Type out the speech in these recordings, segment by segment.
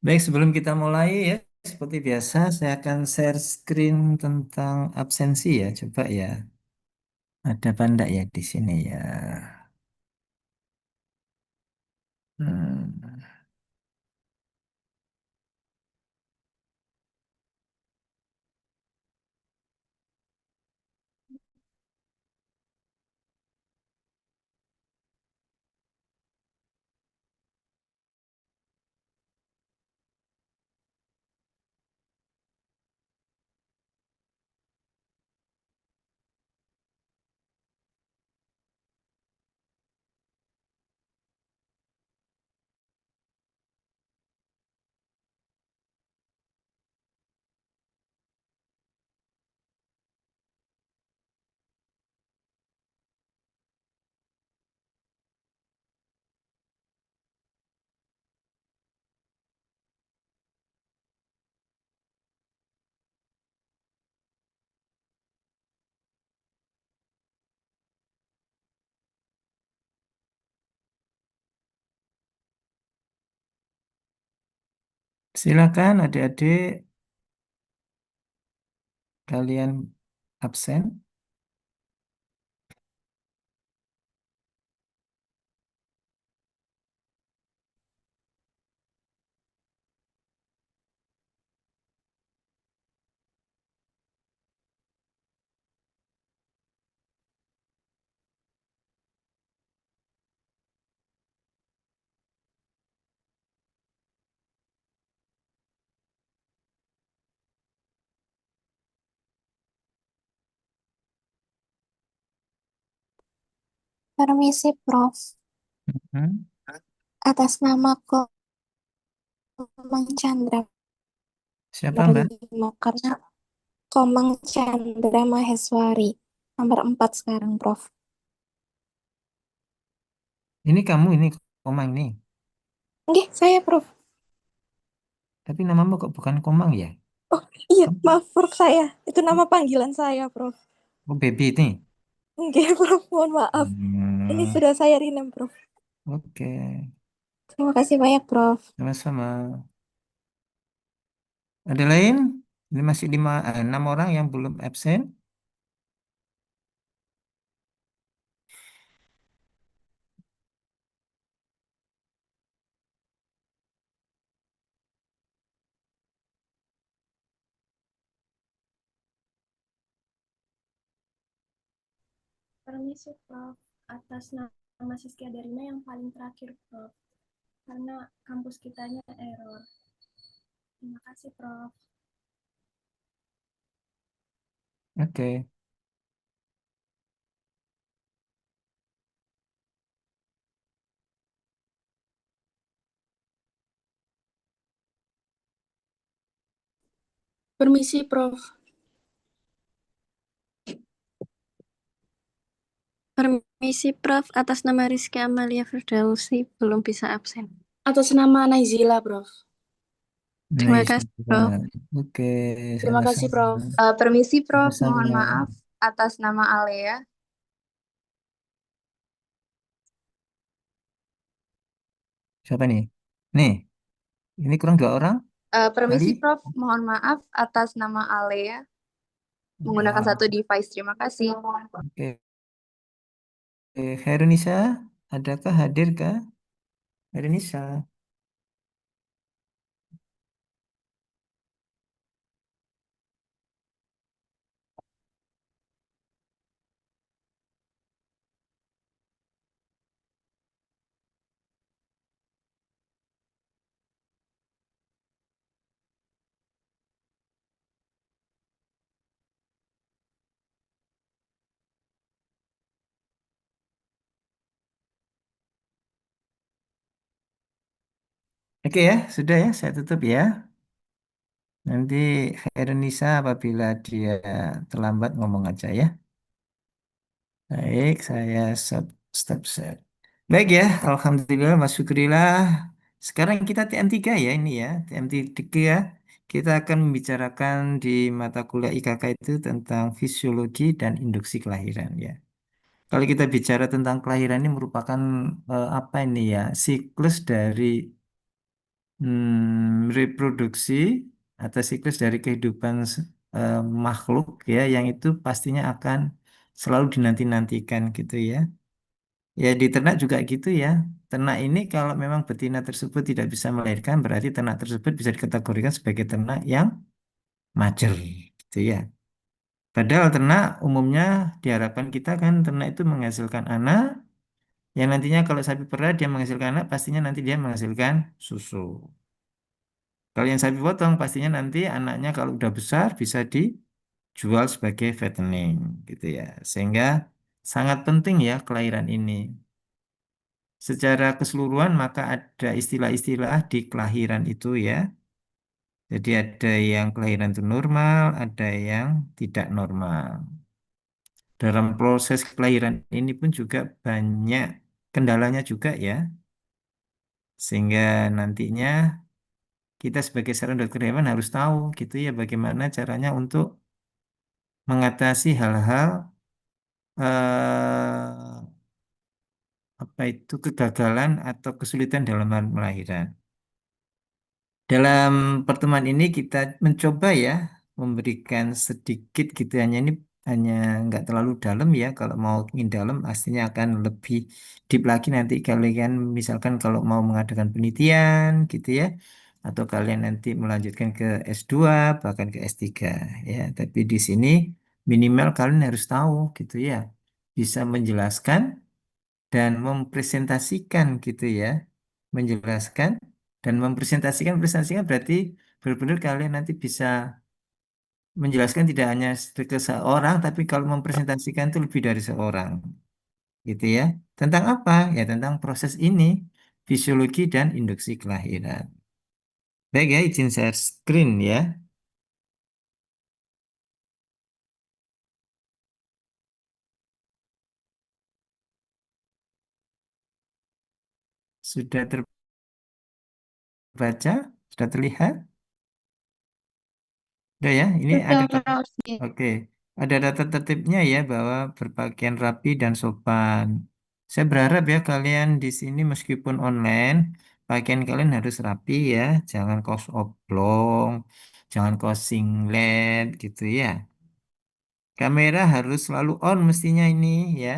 Baik, sebelum kita mulai ya, seperti biasa saya akan share screen tentang absensi ya. Coba ya, ada apa enggak ya di sini ya? Hmm, Silakan adik-adik kalian absen. Permisi, Prof. Hmm. Atas nama Komang Chandra Siapa nomor Mbak? 5 karena Komang Chandra Maheswari nomor 4 sekarang, Prof. Ini kamu ini Komang ini. Oke, saya, Prof. Tapi namamu kok bukan Komang ya? Oh, iya, Kamu maaf, Prof, saya. Itu nama panggilan saya, Prof. oh, baby ini. Oke, Prof, mohon maaf. Ini Hmm, sudah saya rename, Prof. oke, Terima kasih banyak, Prof. sama-sama. Ada lain? Ini masih enam orang yang belum absen. Permisi, Prof. Atas nama Siskia Darina yang paling terakhir, Prof. Karena kampus kitanya error. Terima kasih, Prof. Oke. Permisi, Prof. Permisi, Prof. Atas nama Rizky Amalia Firdausi belum bisa absen. Atas nama Naizila, Prof. Terima Nice. kasih, Prof. Oke, Terima kasih, sama-sama. Prof. Permisi, Prof. Mohon Sama-sama. maaf atas nama Alea. Siapa nih? Nih, ini kurang dua orang kali. Permisi, Prof. Mohon maaf atas nama Alea menggunakan Ya, satu device. Terima kasih. oke. Herunisa, adakah hadirkah? Herunisa. Oke ya, sudah ya, saya tutup ya. Nanti Herunisa apabila dia terlambat ngomong aja ya. Baik, saya stop share. Baik ya, Alhamdulillah, Masyukurillah. Sekarang kita TM3 ya ini ya, TM3 ya. Kita akan membicarakan di mata kuliah IKK itu tentang fisiologi dan induksi kelahiran ya. Kalau kita bicara tentang kelahiran ini merupakan apa ini ya, siklus dari reproduksi atau siklus dari kehidupan eh, makhluk ya, yang itu pastinya akan selalu dinanti-nantikan gitu ya. Ya di ternak juga gitu ya. Ternak ini kalau memang betina tersebut tidak bisa melahirkan, berarti ternak tersebut bisa dikategorikan sebagai ternak yang majer gitu ya. Padahal ternak umumnya diharapkan kita kan ternak itu menghasilkan anak yang nantinya kalau sapi perah dia menghasilkan anak pastinya nanti dia menghasilkan susu. Kalau yang sapi potong pastinya nanti anaknya kalau udah besar bisa dijual sebagai fattening gitu ya. Sehingga sangat penting ya kelahiran ini. Secara keseluruhan maka ada istilah-istilah di kelahiran itu ya. Jadi ada yang kelahiran itu normal, ada yang tidak normal. Dalam proses kelahiran ini pun juga banyak kendalanya juga ya. Sehingga nantinya kita sebagai seorang dokter hewan harus tahu gitu ya bagaimana caranya untuk mengatasi hal-hal apa itu kegagalan atau kesulitan dalam hal melahirkan. Dalam pertemuan ini kita mencoba ya memberikan sedikit gitu hanya nggak terlalu dalam ya. Kalau mau ingin dalam pastinya akan lebih deep lagi nanti kalian misalkan kalau mau mengadakan penelitian gitu ya, atau kalian nanti melanjutkan ke S2 bahkan ke S3 ya. Tapi di sini minimal kalian harus tahu gitu ya, bisa menjelaskan dan mempresentasikan gitu ya, menjelaskan dan mempresentasikan presentasikan berarti benar-benar kalian nanti bisa menjelaskan tidak hanya ke seorang tapi kalau mempresentasikan itu lebih dari seorang gitu ya, tentang apa ya, tentang proses ini fisiologi dan induksi kelahiran. Baik ya, izin share screen ya. Sudah terbaca, sudah terlihat. Udah ya, ini Sudah ada Kak Rusdi. oke, ada data tertibnya ya bahwa berpakaian rapi dan sopan. Saya berharap ya kalian di sini meskipun online, pakaian kalian harus rapi ya, jangan kaos oblong, jangan kaos singlet gitu ya. Kamera harus selalu on mestinya ini ya,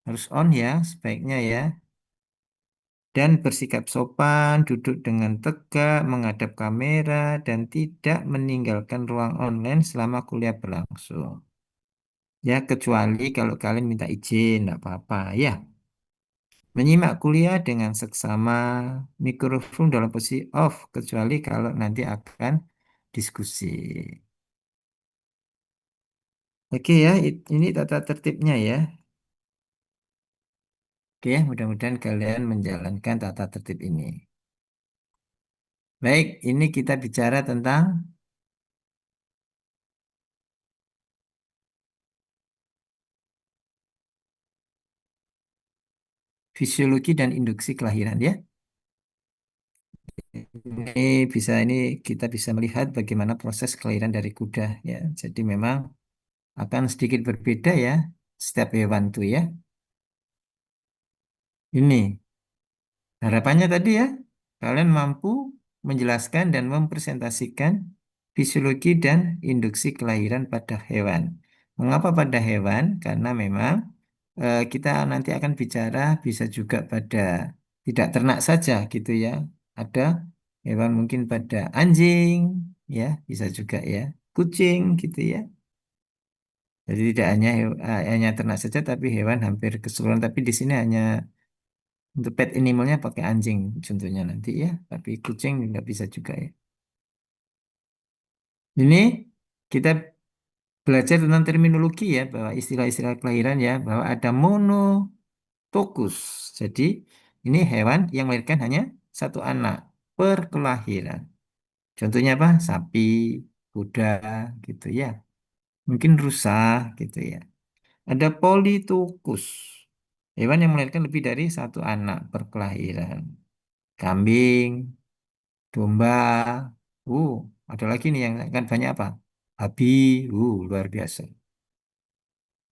harus on ya sebaiknya ya. Dan bersikap sopan, duduk dengan tegak, menghadap kamera, dan tidak meninggalkan ruang online selama kuliah berlangsung. Ya, kecuali kalau kalian minta izin, enggak apa-apa. Ya, menyimak kuliah dengan seksama, mikrofon dalam posisi off, kecuali kalau nanti akan diskusi. Oke ya, ini tata tertibnya ya. Oke, mudah-mudahan kalian menjalankan tata tertib ini. Baik, ini kita bicara tentang fisiologi dan induksi kelahiran ya. Ini kita bisa melihat bagaimana proses kelahiran dari kuda ya. Jadi memang akan sedikit berbeda ya setiap hewan tuh ya. Ini harapannya tadi ya, kalian mampu menjelaskan dan mempresentasikan fisiologi dan induksi kelahiran pada hewan. Mengapa pada hewan? Karena memang kita nanti akan bicara bisa juga pada tidak ternak saja gitu ya. Ada hewan mungkin pada anjing, ya bisa juga ya, kucing gitu ya. Jadi tidak hanya hanya ternak saja, tapi hewan hampir keseluruhan. Tapi di sini hanya untuk pet animalnya pakai anjing contohnya nanti ya, tapi kucing nggak bisa juga ya. Ini kita belajar tentang terminologi ya, bahwa istilah-istilah kelahiran ya, bahwa ada monotokus. Jadi ini hewan yang melahirkan hanya satu anak per kelahiran. Contohnya apa? Sapi, kuda gitu ya. Mungkin rusa gitu ya. Ada politokus. Hewan yang melahirkan lebih dari satu anak per kelahiran. Kambing, domba. Uh, ada lagi nih yang akan banyak apa? Babi. Luar biasa.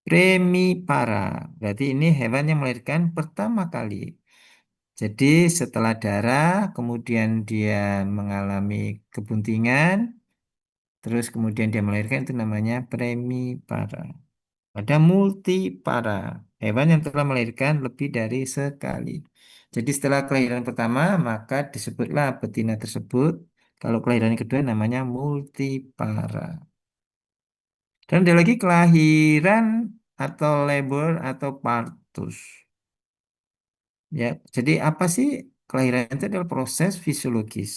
Premipara. Berarti ini hewan yang melahirkan pertama kali. Jadi setelah darah, kemudian dia mengalami kebuntingan, terus kemudian dia melahirkan itu namanya premipara. Ada multipara, hewan yang telah melahirkan lebih dari sekali. Jadi setelah kelahiran pertama, maka disebutlah betina tersebut. Kalau kelahiran kedua namanya multipara. Dan ada lagi kelahiran atau labor atau partus. Ya, jadi apa sih kelahiran itu adalah proses fisiologis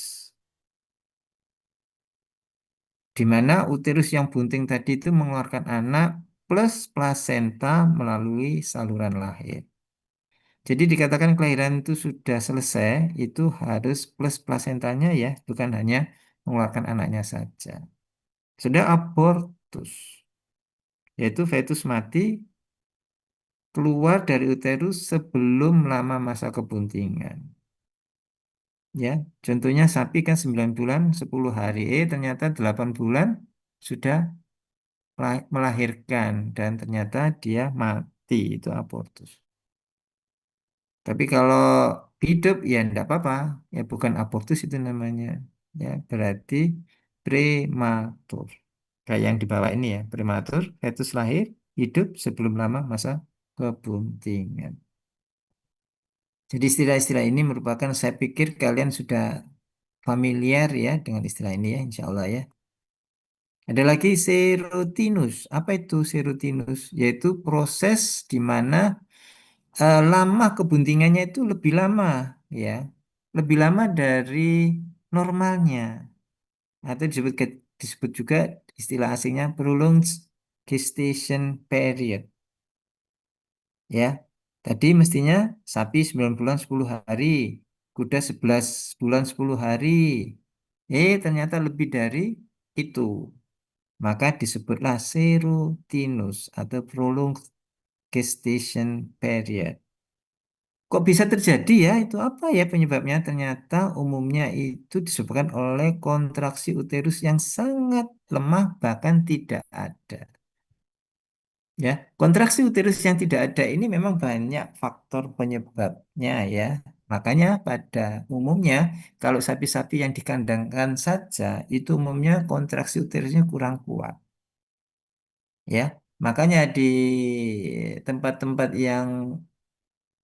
di mana uterus yang bunting tadi itu mengeluarkan anak plus plasenta melalui saluran lahir. Jadi dikatakan kelahiran itu sudah selesai, itu harus plus plasentanya ya, bukan hanya mengeluarkan anaknya saja. Sudah abortus, yaitu fetus mati keluar dari uterus sebelum lama masa kebuntingan. Ya, contohnya sapi kan 9 bulan 10 hari, ternyata 8 bulan sudah melahirkan dan ternyata dia mati, itu abortus. Tapi kalau hidup ya enggak apa-apa, ya bukan abortus itu namanya. Ya, berarti prematur. Kayak yang di bawah ini ya, prematur, fetus lahir, hidup sebelum lama masa kebuntingan. Jadi istilah-istilah ini merupakan, saya pikir kalian sudah familiar ya dengan istilah ini ya, insya Allah ya. Ada lagi serotinus. Apa itu serotinus? Yaitu proses di mana lama kebuntingannya itu lebih lama ya, lebih lama dari normalnya, atau disebut juga istilah asingnya prolonged gestation period ya. Tadi mestinya sapi 9 bulan 10 hari, kuda 11 bulan 10 hari. Ternyata lebih dari itu. Maka disebutlah serotinus atau prolonged gestation period. Kok bisa terjadi ya? Itu apa ya penyebabnya? Ternyata umumnya itu disebabkan oleh kontraksi uterus yang sangat lemah bahkan tidak ada. Ya, kontraksi uterus yang tidak ada ini memang banyak faktor penyebabnya ya. Makanya pada umumnya kalau sapi-sapi yang dikandangkan saja itu umumnya kontraksi uterusnya kurang kuat ya. Makanya di tempat-tempat yang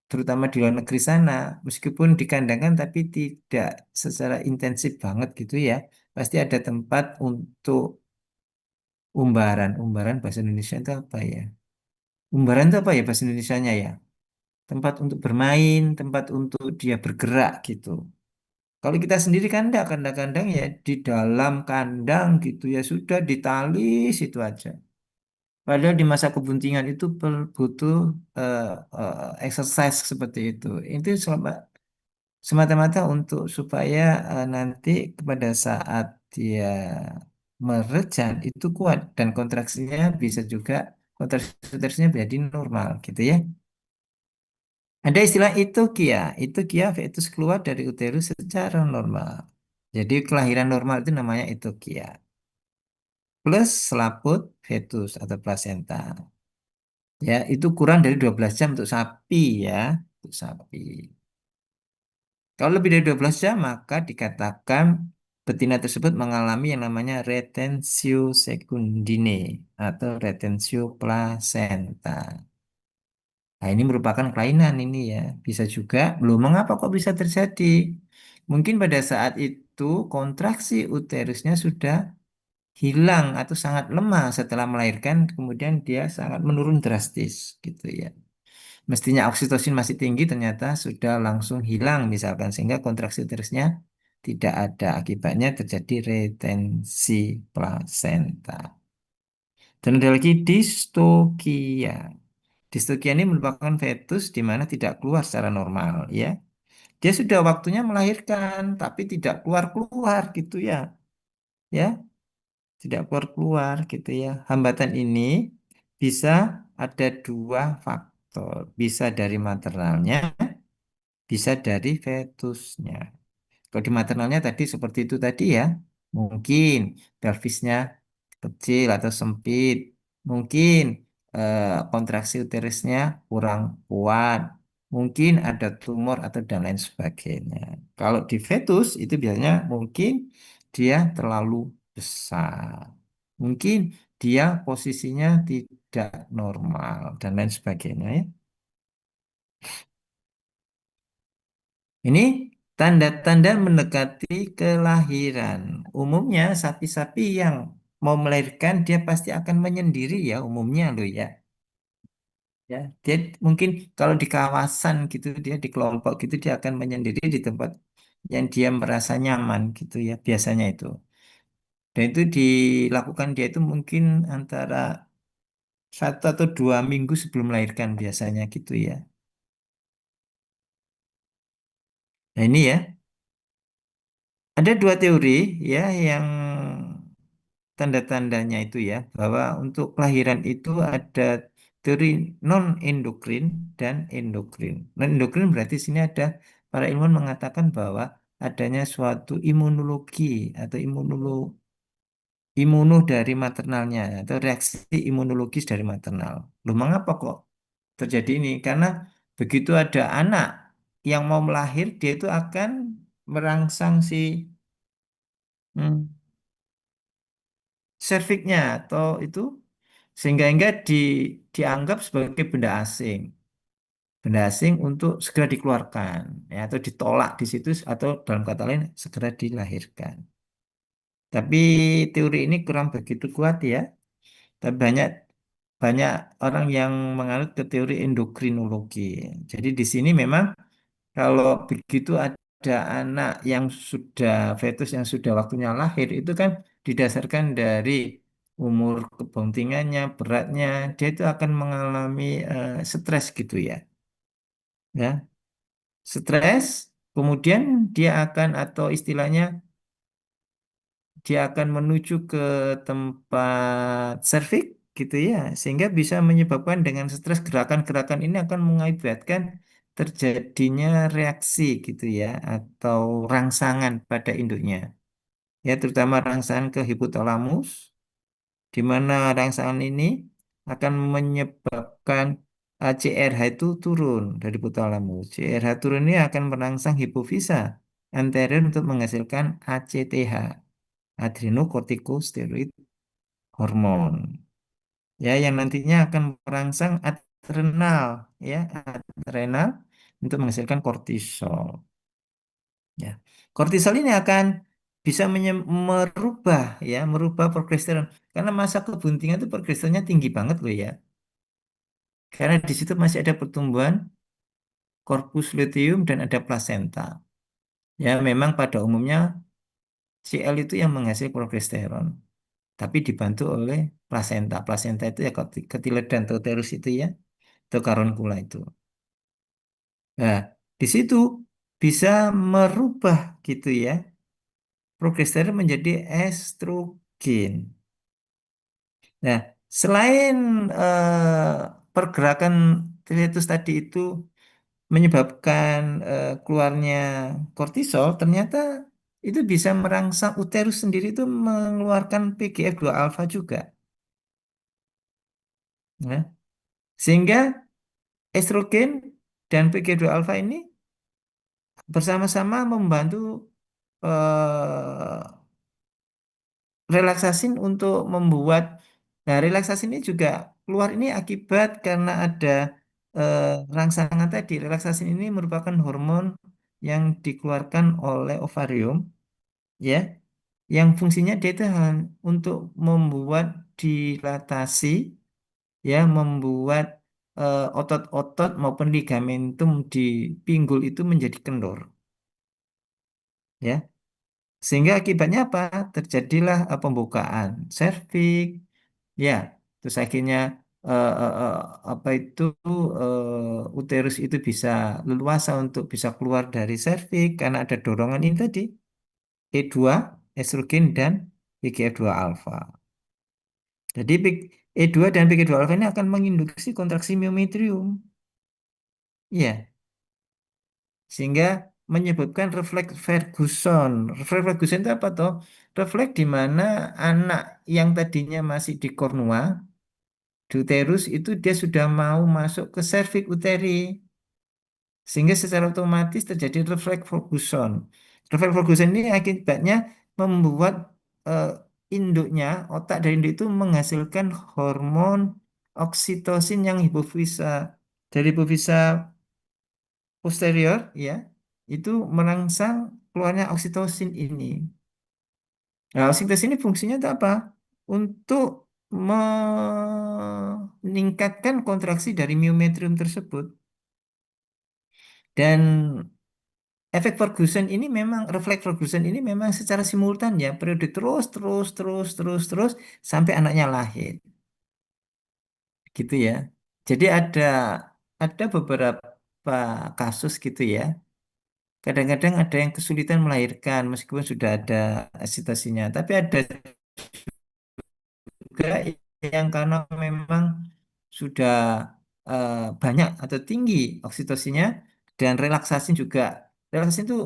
terutama di luar negeri sana, meskipun dikandangkan tapi tidak secara intensif banget gitu ya. Pasti ada tempat untuk umbaran. Umbaran bahasa Indonesia itu apa ya? Umbaran itu apa ya bahasa Indonesianya ya? Tempat untuk bermain, tempat untuk dia bergerak gitu. Kalau kita sendiri kan enggak, kandang-kandang ya di dalam kandang gitu ya, sudah ditali situ aja. Padahal di masa kebuntingan itu butuh eh, exercise seperti itu. Itu semata-mata untuk supaya nanti pada saat dia merejan itu kuat dan kontraksinya bisa juga, kontraksinya jadi normal gitu ya. Ada istilah itokia. Itokia fetus keluar dari uterus secara normal. Jadi kelahiran normal itu namanya itokia. Plus selaput fetus atau plasenta. Ya, itu kurang dari 12 jam untuk sapi ya. Untuk sapi. Kalau lebih dari 12 jam, maka dikatakan betina tersebut mengalami yang namanya retensio secundine atau retensio placenta. Nah, ini merupakan kelainan ini ya. Bisa juga, belum mengapa kok bisa terjadi. Mungkin pada saat itu kontraksi uterusnya sudah hilang atau sangat lemah setelah melahirkan, kemudian dia sangat menurun drastis gitu ya. Mestinya oksitosin masih tinggi, ternyata sudah langsung hilang misalkan, sehingga kontraksi uterusnya tidak ada, akibatnya terjadi retensi plasenta. Dan ada lagi distokia. Distokia ini merupakan fetus di mana tidak keluar secara normal ya. Dia sudah waktunya melahirkan tapi tidak keluar-keluar gitu ya. Ya, tidak keluar-keluar gitu ya. Hambatan ini bisa ada dua faktor. Bisa dari maternalnya, bisa dari fetusnya. Kalau di maternalnya tadi seperti itu tadi ya, mungkin pelvisnya kecil atau sempit, mungkin kontraksi uterusnya kurang kuat, mungkin ada tumor atau dan lain sebagainya. Kalau di fetus itu biasanya mungkin dia terlalu besar, mungkin dia posisinya tidak normal dan lain sebagainya ya. Ini tanda-tanda mendekati kelahiran. Umumnya sapi-sapi yang mau melahirkan dia pasti akan menyendiri ya umumnya loh ya. Ya, dia mungkin kalau di kawasan gitu dia di kelompok gitu dia akan menyendiri di tempat yang dia merasa nyaman gitu ya biasanya itu. Dan itu dilakukan dia itu mungkin antara 1 atau 2 minggu sebelum melahirkan biasanya gitu ya. Nah ini ya ada dua teori ya yang tanda-tandanya itu ya bahwa untuk kelahiran itu ada teori non endokrin dan endokrin. Non endokrin berarti sini ada para ilmuwan mengatakan bahwa adanya suatu imunologi atau imuno dari maternalnya atau reaksi imunologis dari maternal. Loh, mengapa kok terjadi ini? Karena begitu ada anak yang mau melahir, dia itu akan merangsang si hmm, serviknya atau itu sehingga enggak dianggap sebagai benda asing. Benda asing untuk segera dikeluarkan ya, atau ditolak di situ atau dalam kata lain segera dilahirkan. Tapi teori ini kurang begitu kuat ya. Tapi banyak banyak orang yang menganut ke teori endokrinologi. Jadi di sini memang kalau begitu ada anak yang sudah fetus yang sudah waktunya lahir itu kan didasarkan dari umur kebuntingannya, beratnya, dia itu akan mengalami stres gitu ya. Ya, stres, kemudian dia akan atau istilahnya dia akan menuju ke tempat serviks gitu ya, sehingga bisa menyebabkan dengan stres gerakan-gerakan ini akan mengakibatkan terjadinya reaksi gitu ya, atau rangsangan pada induknya. Ya, terutama rangsangan ke hipotalamus, di mana rangsangan ini akan menyebabkan CRH itu turun dari hipotalamus. CRH turun ini akan merangsang hipofisa anterior untuk menghasilkan ACTH, adrenocorticosteroid hormon. Ya, yang nantinya akan merangsang adrenal, ya, adrenal untuk menghasilkan kortisol. Ya, kortisol ini akan bisa merubah, ya, merubah progesteron. Karena masa kebuntingan itu progesteronnya tinggi banget loh ya. Karena di situ masih ada pertumbuhan korpus luteum dan ada plasenta. Ya, memang pada umumnya Cl itu yang menghasilkan progesteron, tapi dibantu oleh plasenta. Plasenta itu ya ketiledan atau uterus itu ya, atau karonkula itu. Nah, di situ bisa merubah gitu ya, progesteron menjadi estrogen. Nah, selain pergerakan fetus tadi itu menyebabkan keluarnya kortisol, ternyata itu bisa merangsang uterus sendiri itu mengeluarkan PGF2 alfa juga. Ya. Sehingga estrogen dan PGF2 alfa ini bersama-sama membantu eh, relaksasin untuk membuat, nah relaksasin ini juga keluar ini akibat karena ada eh, rangsangan tadi. Relaksasin ini merupakan hormon yang dikeluarkan oleh ovarium ya, yang fungsinya dia itu untuk membuat dilatasi ya, membuat otot-otot maupun ligamentum di pinggul itu menjadi kendor ya. Sehingga akibatnya apa? Terjadilah pembukaan serviks, ya. Terus akhirnya apa itu uterus itu bisa leluasa untuk bisa keluar dari serviks karena ada dorongan ini tadi E2, estrogen dan PGF2 alfa. Jadi E2 dan PGF2 alfa ini akan menginduksi kontraksi miometrium. Iya, sehingga menyebabkan refleks Ferguson. Refleks Ferguson itu apa toh? Refleks di mana anak yang tadinya masih di kornua di uterus itu dia sudah mau masuk ke serviks uteri. Sehingga secara otomatis terjadi refleks Ferguson. Refleks Ferguson ini akibatnya membuat eh, induknya, otak dari induk itu menghasilkan hormon oksitosin yang hipofisa. Dari hipofisa posterior, ya, itu merangsang keluarnya oksitosin ini. Nah, oksitosin ini fungsinya itu apa? Untuk meningkatkan kontraksi dari miometrium tersebut. Dan efek Ferguson ini memang, refleks Ferguson ini memang secara simultan ya, periode terus sampai anaknya lahir, gitu ya. Jadi ada beberapa kasus gitu ya. Kadang-kadang ada yang kesulitan melahirkan meskipun sudah ada asitasinya, tapi ada juga yang karena memang sudah banyak atau tinggi oksitosinya dan relaksasi juga. Relaksasi itu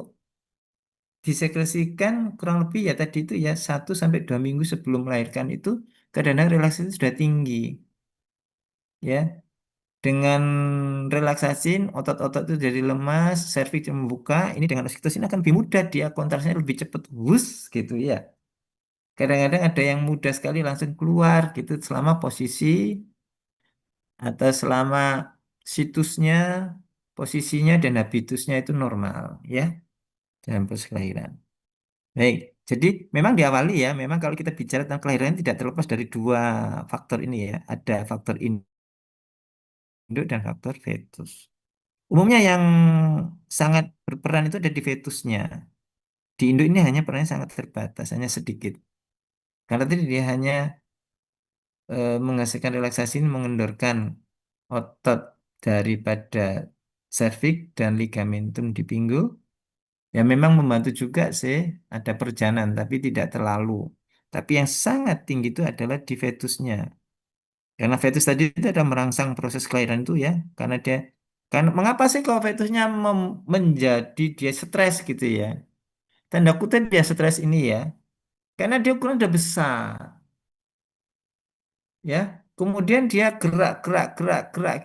disekresikan kurang lebih ya tadi itu ya 1 sampai 2 minggu sebelum melahirkan itu kadang-kadang relaksasi itu sudah tinggi ya dengan relaksasi otot-otot itu jadi lemas serviks membuka ini dengan oksitosin akan lebih mudah dia kontraksinya lebih cepat wus gitu ya kadang-kadang ada yang mudah sekali langsung keluar gitu selama posisi atau selama situsnya posisinya dan habitusnya itu normal ya dalam proses kelahiran. Baik, jadi memang diawali ya, memang kalau kita bicara tentang kelahiran tidak terlepas dari dua faktor ini ya. Ada faktor induk dan faktor fetus. Umumnya yang sangat berperan itu ada di fetusnya. Di induk ini hanya perannya sangat terbatas, hanya sedikit. Karena tadi dia hanya menghasilkan relaksasi, mengendorkan otot daripada serviks dan ligamentum di pinggul. Ya memang membantu juga sih, ada perjalanan, tapi tidak terlalu. Tapi yang sangat tinggi itu adalah di fetusnya. Karena fetus tadi itu ada merangsang proses kelahiran itu ya. Karena mengapa sih kalau fetusnya menjadi dia stres gitu ya? Tanda kutip dia stres ini ya. Karena dia ukuran udah besar ya. Kemudian dia gerak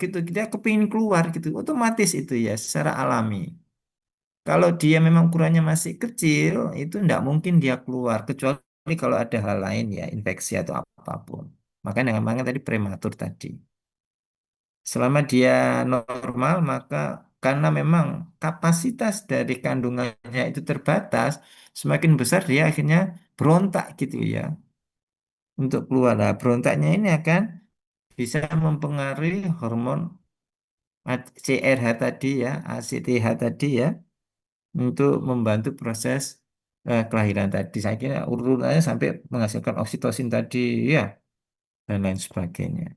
gitu. Dia kepingin keluar gitu. Otomatis itu ya secara alami. Kalau dia memang ukurannya masih kecil, itu tidak mungkin dia keluar, kecuali kalau ada hal lain ya, infeksi atau apapun. Makanya dengan makanya tadi prematur tadi. Selama dia normal, maka karena memang kapasitas dari kandungannya itu terbatas, semakin besar dia akhirnya berontak gitu ya, untuk keluar. Nah, berontaknya ini akan bisa mempengaruhi hormon CRH tadi ya, ACTH tadi ya, untuk membantu proses kelahiran tadi. Saya kira urunannya sampai menghasilkan oksitosin tadi ya dan lain sebagainya.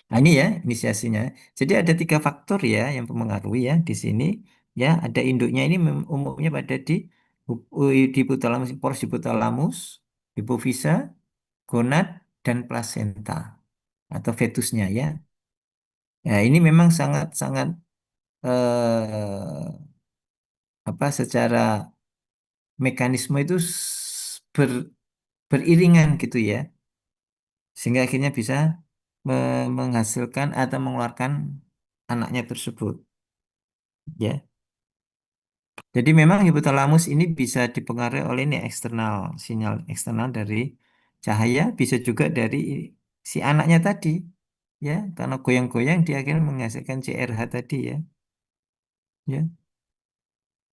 Nah, ini ya inisiasinya. Jadi ada 3 faktor ya yang mempengaruhi ya di sini. Ya, ada induknya ini umumnya pada di hipotalamus, pores hipotalamus, hipofisa, gonad, dan plasenta atau fetusnya ya. Ya, ini memang sangat-sangat apa secara mekanisme itu beriringan gitu ya. Sehingga akhirnya bisa menghasilkan atau mengeluarkan anaknya tersebut. Ya. Jadi memang hipotalamus ini bisa dipengaruhi oleh ini eksternal, sinyal eksternal dari cahaya, bisa juga dari si anaknya tadi. Ya, karena goyang-goyang dia akhirnya menghasilkan CRH tadi ya. Ya.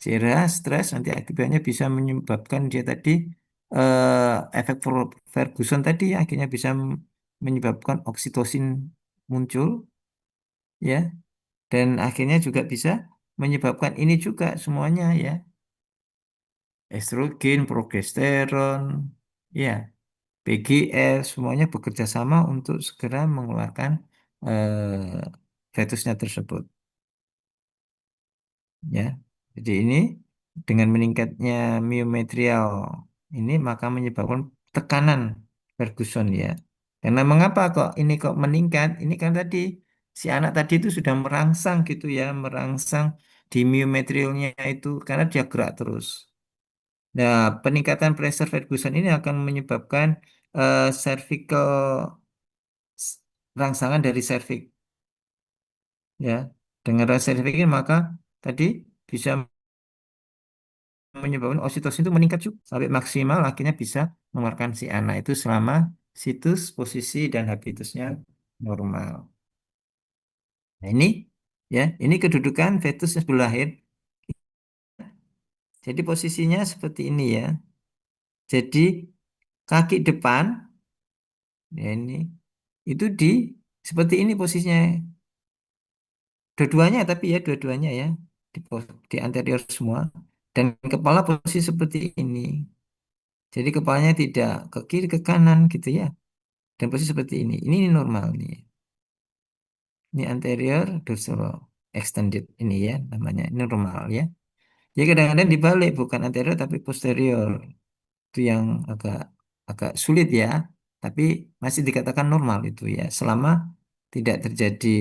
CRH stres nanti akibatnya bisa menyebabkan dia tadi efek Ferguson tadi ya, akhirnya bisa menyebabkan oksitosin muncul ya dan akhirnya juga bisa menyebabkan ini juga semuanya ya estrogen, progesteron, ya PGR semuanya bekerja sama untuk segera mengeluarkan fetusnya tersebut ya. Jadi ini dengan meningkatnya miometrial ini maka menyebabkan tekanan Ferguson ya. Karena mengapa kok ini kok meningkat? Ini kan tadi si anak tadi itu sudah merangsang gitu ya, merangsang di miometrialnya itu karena dia gerak terus. Nah, peningkatan pressure Ferguson ini akan menyebabkan cervical rangsangan dari serviks ya. Dengan serviks ini maka tadi bisa menyebabkan oksitosin itu meningkat juga sampai maksimal akhirnya bisa mengeluarkan si anak itu selama situs, posisi dan habitusnya normal. Nah, ini ya, ini kedudukan fetus sebelum lahir. Jadi posisinya seperti ini ya. Jadi kaki depan ya ini itu di seperti ini posisinya. Dua-duanya tapi ya dua-duanya ya di anterior semua dan kepala posisi seperti ini. Jadi kepalanya tidak ke kiri ke kanan gitu ya. Dan posisi seperti ini. Ini normal nih. Ini anterior dorsal extended ini ya namanya. Ini normal ya. Ya kadang-kadang dibalik bukan anterior tapi posterior. Itu yang agak agak sulit ya. Tapi masih dikatakan normal itu ya selama tidak terjadi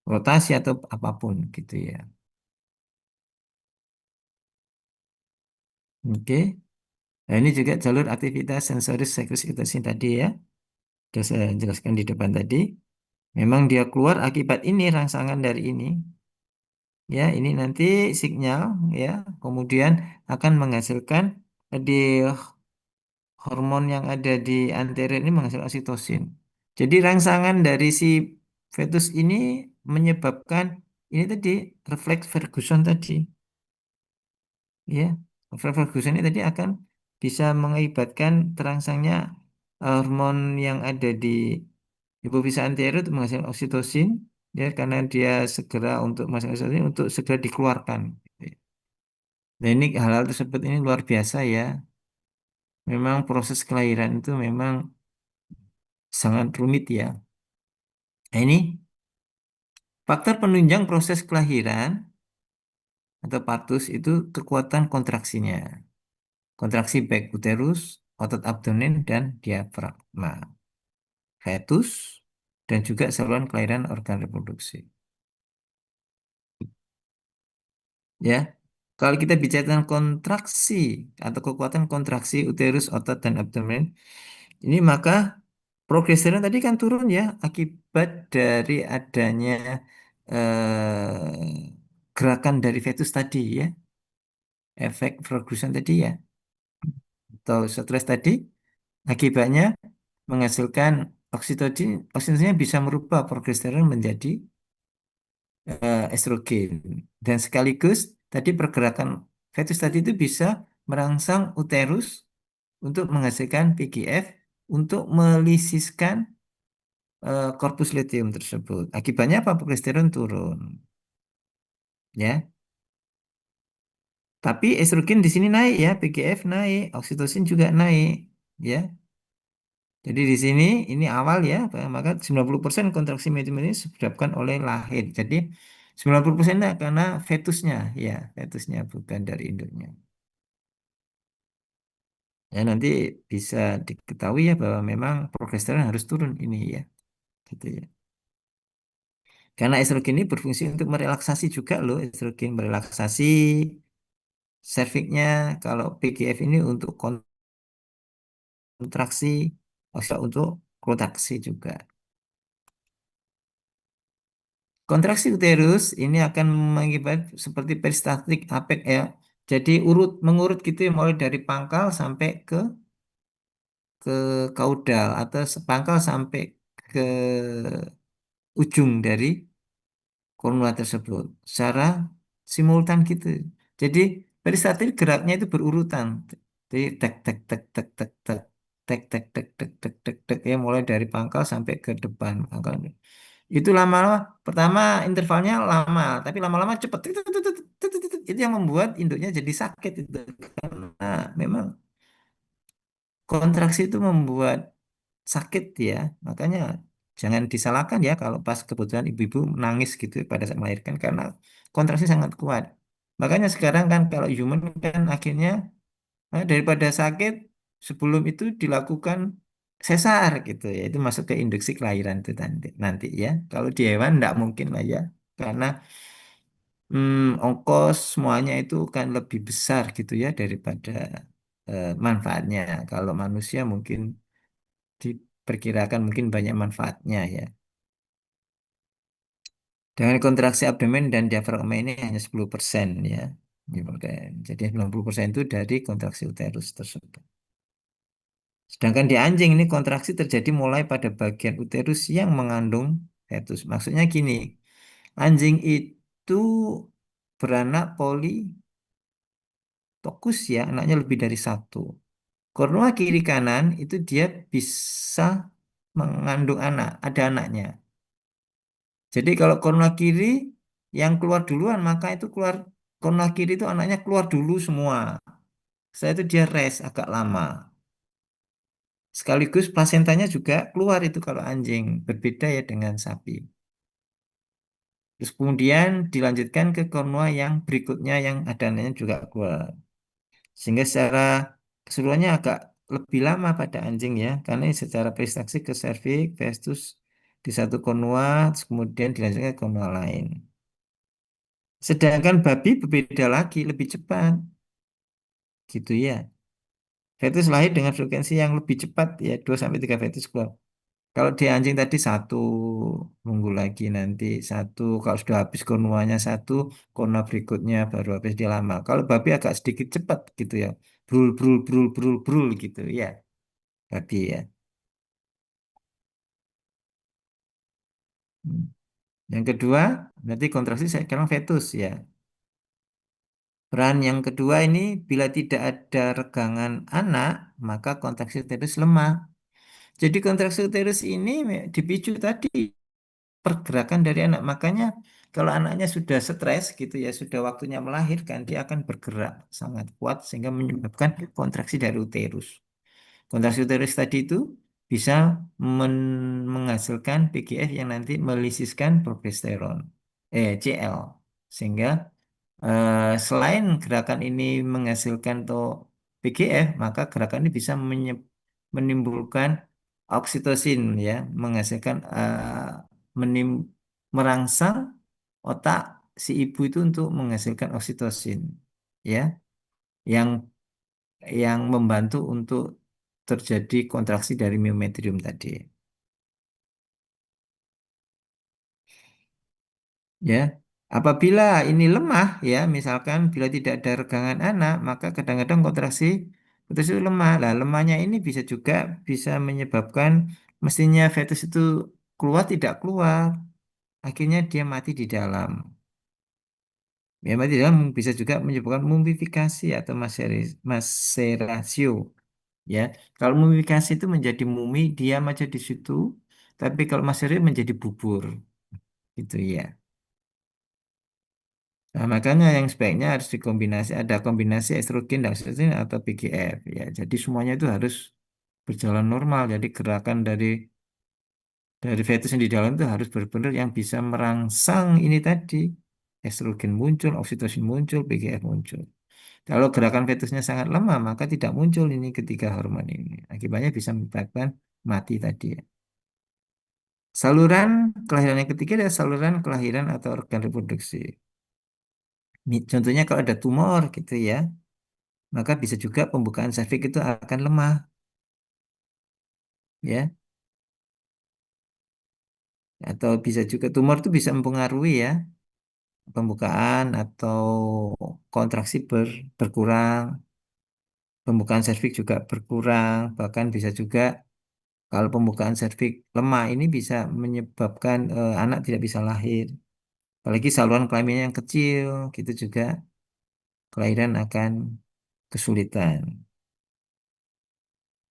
rotasi atau apapun gitu ya. Oke. Nah, ini juga jalur aktivitas sensoris sekretasi tadi ya. Sudah saya jelaskan di depan tadi. Memang dia keluar akibat ini rangsangan dari ini. Ya, ini nanti sinyal ya, kemudian akan menghasilkan di hormon yang ada di anterior ini menghasilkan oksitosin. Jadi rangsangan dari si fetus ini menyebabkan ini tadi refleks Ferguson tadi, ya. Refleks Ferguson ini tadi akan bisa mengakibatkan terangsangnya hormon yang ada di hipofisa anterior itu menghasilkan oksitosin, ya, karena dia segera untuk menghasilkan oksitosin untuk segera dikeluarkan. Nah, ini hal-hal tersebut ini luar biasa ya. Memang proses kelahiran itu memang sangat rumit ya. Nah, ini faktor penunjang proses kelahiran atau partus itu kekuatan kontraksinya. Kontraksi baik uterus, otot abdomen, dan diafragma. Fetus, dan juga saluran kelahiran organ reproduksi. Ya, kalau kita bicara tentang kontraksi atau kekuatan kontraksi uterus, otot, dan abdomen, ini maka progesteron tadi kan turun ya akibat dari adanya gerakan dari fetus tadi ya, efek Ferguson tadi ya, atau stres tadi, akibatnya menghasilkan oksitosin, oksitosinnya bisa merubah progesteron menjadi estrogen dan sekaligus tadi pergerakan fetus tadi itu bisa merangsang uterus untuk menghasilkan PGF untuk melisiskan korpus luteum tersebut. Akibatnya apa? Progesteron turun, ya. Tapi estrogen di sini naik ya, PGF naik, oksitosin juga naik, ya. Jadi di sini ini awal ya, maka 90% kontraksi medium ini disebabkan oleh lahir. Jadi 90% karena fetusnya, ya, fetusnya bukan dari induknya. Ya nanti bisa diketahui ya bahwa memang progesteron harus turun ini ya, gitu ya. Karena estrogen ini berfungsi untuk merelaksasi juga loh, estrogen merelaksasi serviknya. Kalau PGF ini untuk kontraksi, bisa untuk kontraksi juga. Kontraksi uterus ini akan mengakibat seperti peristaltik apek ya. Jadi mengurut gitu ya, mulai dari pangkal sampai ke kaudal atau pangkal sampai ke ujung dari kornua tersebut secara simultan gitu. Jadi peristaltik geraknya itu berurutan. Jadi tek tek tek tek tek tek tek tek tek tek tek tek tek ya mulai dari pangkal sampai ke depan pangkal. Itu lama-lama pertama intervalnya lama tapi lama-lama cepet. Itu yang membuat induknya jadi sakit itu karena memang kontraksi itu membuat sakit ya, makanya jangan disalahkan ya kalau pas kebetulan ibu-ibu menangis gitu pada saat melahirkan karena kontraksi sangat kuat. Makanya sekarang kan kalau human kan akhirnya daripada sakit sebelum itu dilakukan sesar gitu ya, itu masuk ke induksi kelahiran itu nanti ya. Kalau di hewan tidak mungkin lah ya, karena ongkos semuanya itu kan lebih besar gitu ya daripada manfaatnya. Kalau manusia mungkin perkirakan mungkin banyak manfaatnya ya. Dengan kontraksi abdomen dan diafragma ini hanya 10% ya. Jadi 90% itu dari kontraksi uterus tersebut. Sedangkan di anjing ini kontraksi terjadi mulai pada bagian uterus yang mengandung fetus. Maksudnya gini, anjing itu beranak polistokus ya, anaknya lebih dari satu. Kornua kiri kanan itu dia bisa mengandung anak, ada anaknya. Jadi kalau kornua kiri yang keluar duluan, maka itu keluar kornua kiri itu anaknya keluar dulu semua. Setelah itu dia rest agak lama. Sekaligus plasentanya juga keluar itu kalau anjing, berbeda ya dengan sapi. Terus kemudian dilanjutkan ke kornua yang berikutnya yang adananya juga keluar. Sehingga secara keseluruhannya agak lebih lama pada anjing ya, karena secara prestasi ke serviks, vestus di satu kornua, terus kemudian dilanjutkan ke kornua lain. Sedangkan babi berbeda lagi, lebih cepat, gitu ya. Fetus lahir dengan frekuensi yang lebih cepat ya, 2 sampai 3 fetus keluar. Kalau di anjing tadi satu, nunggu lagi nanti satu. Kalau sudah habis kornuanya satu, korna berikutnya baru habis dia lama. Kalau babi agak sedikit cepat gitu ya. Brul, brul, brul, brul, brul gitu ya. Babi ya. Hmm. Yang kedua, nanti kontraksi saya bilang fetus ya. Peran yang kedua ini, bila tidak ada regangan anak, maka kontraksi uterus lemah. Jadi kontraksi uterus ini dipicu tadi pergerakan dari anak. Makanya kalau anaknya sudah stres gitu ya, sudah waktunya melahirkan, dia akan bergerak sangat kuat sehingga menyebabkan kontraksi dari uterus. Kontraksi uterus tadi itu bisa menghasilkan PGF yang nanti melisiskan progesteron, CL. Sehingga selain gerakan ini menghasilkan PGF, maka gerakan ini bisa menimbulkan oksitosin ya, menghasilkan merangsang otak si ibu itu untuk menghasilkan oksitosin ya, yang membantu untuk terjadi kontraksi dari miometrium tadi. Ya, apabila ini lemah ya, misalkan bila tidak ada regangan anak, maka kadang-kadang kontraksi fetus itu lemah. Lah, lemahnya ini bisa juga bisa menyebabkan mestinya fetus itu keluar tidak keluar, akhirnya dia mati di dalam. Ya, mati di dalam bisa juga menyebabkan mumifikasi atau maserasio. Ya, kalau mumifikasi itu menjadi mumi, diam aja di situ, tapi kalau maserasio menjadi bubur, gitu ya. Nah, makanya yang sebaiknya harus dikombinasi, ada kombinasi estrogen dan oestrogen atau PGF. Ya, jadi semuanya itu harus berjalan normal. Jadi gerakan dari fetus yang di dalam itu harus benar-benar yang bisa merangsang ini tadi. Estrogen muncul, oksitosin muncul, PGF muncul. Kalau gerakan fetusnya sangat lemah, maka tidak muncul ini ketiga hormon ini. Akibatnya bisa menyebabkan mati tadi ya. Saluran kelahiran yang ketiga adalah saluran kelahiran atau organ reproduksi. Contohnya kalau ada tumor gitu ya, maka bisa juga pembukaan serviks itu akan lemah ya, atau bisa juga tumor itu bisa mempengaruhi ya pembukaan atau kontraksi berkurang, pembukaan serviks juga berkurang, bahkan bisa juga kalau pembukaan serviks lemah ini bisa menyebabkan anak tidak bisa lahir, apalagi saluran kelaminnya yang kecil gitu juga kelahiran akan kesulitan.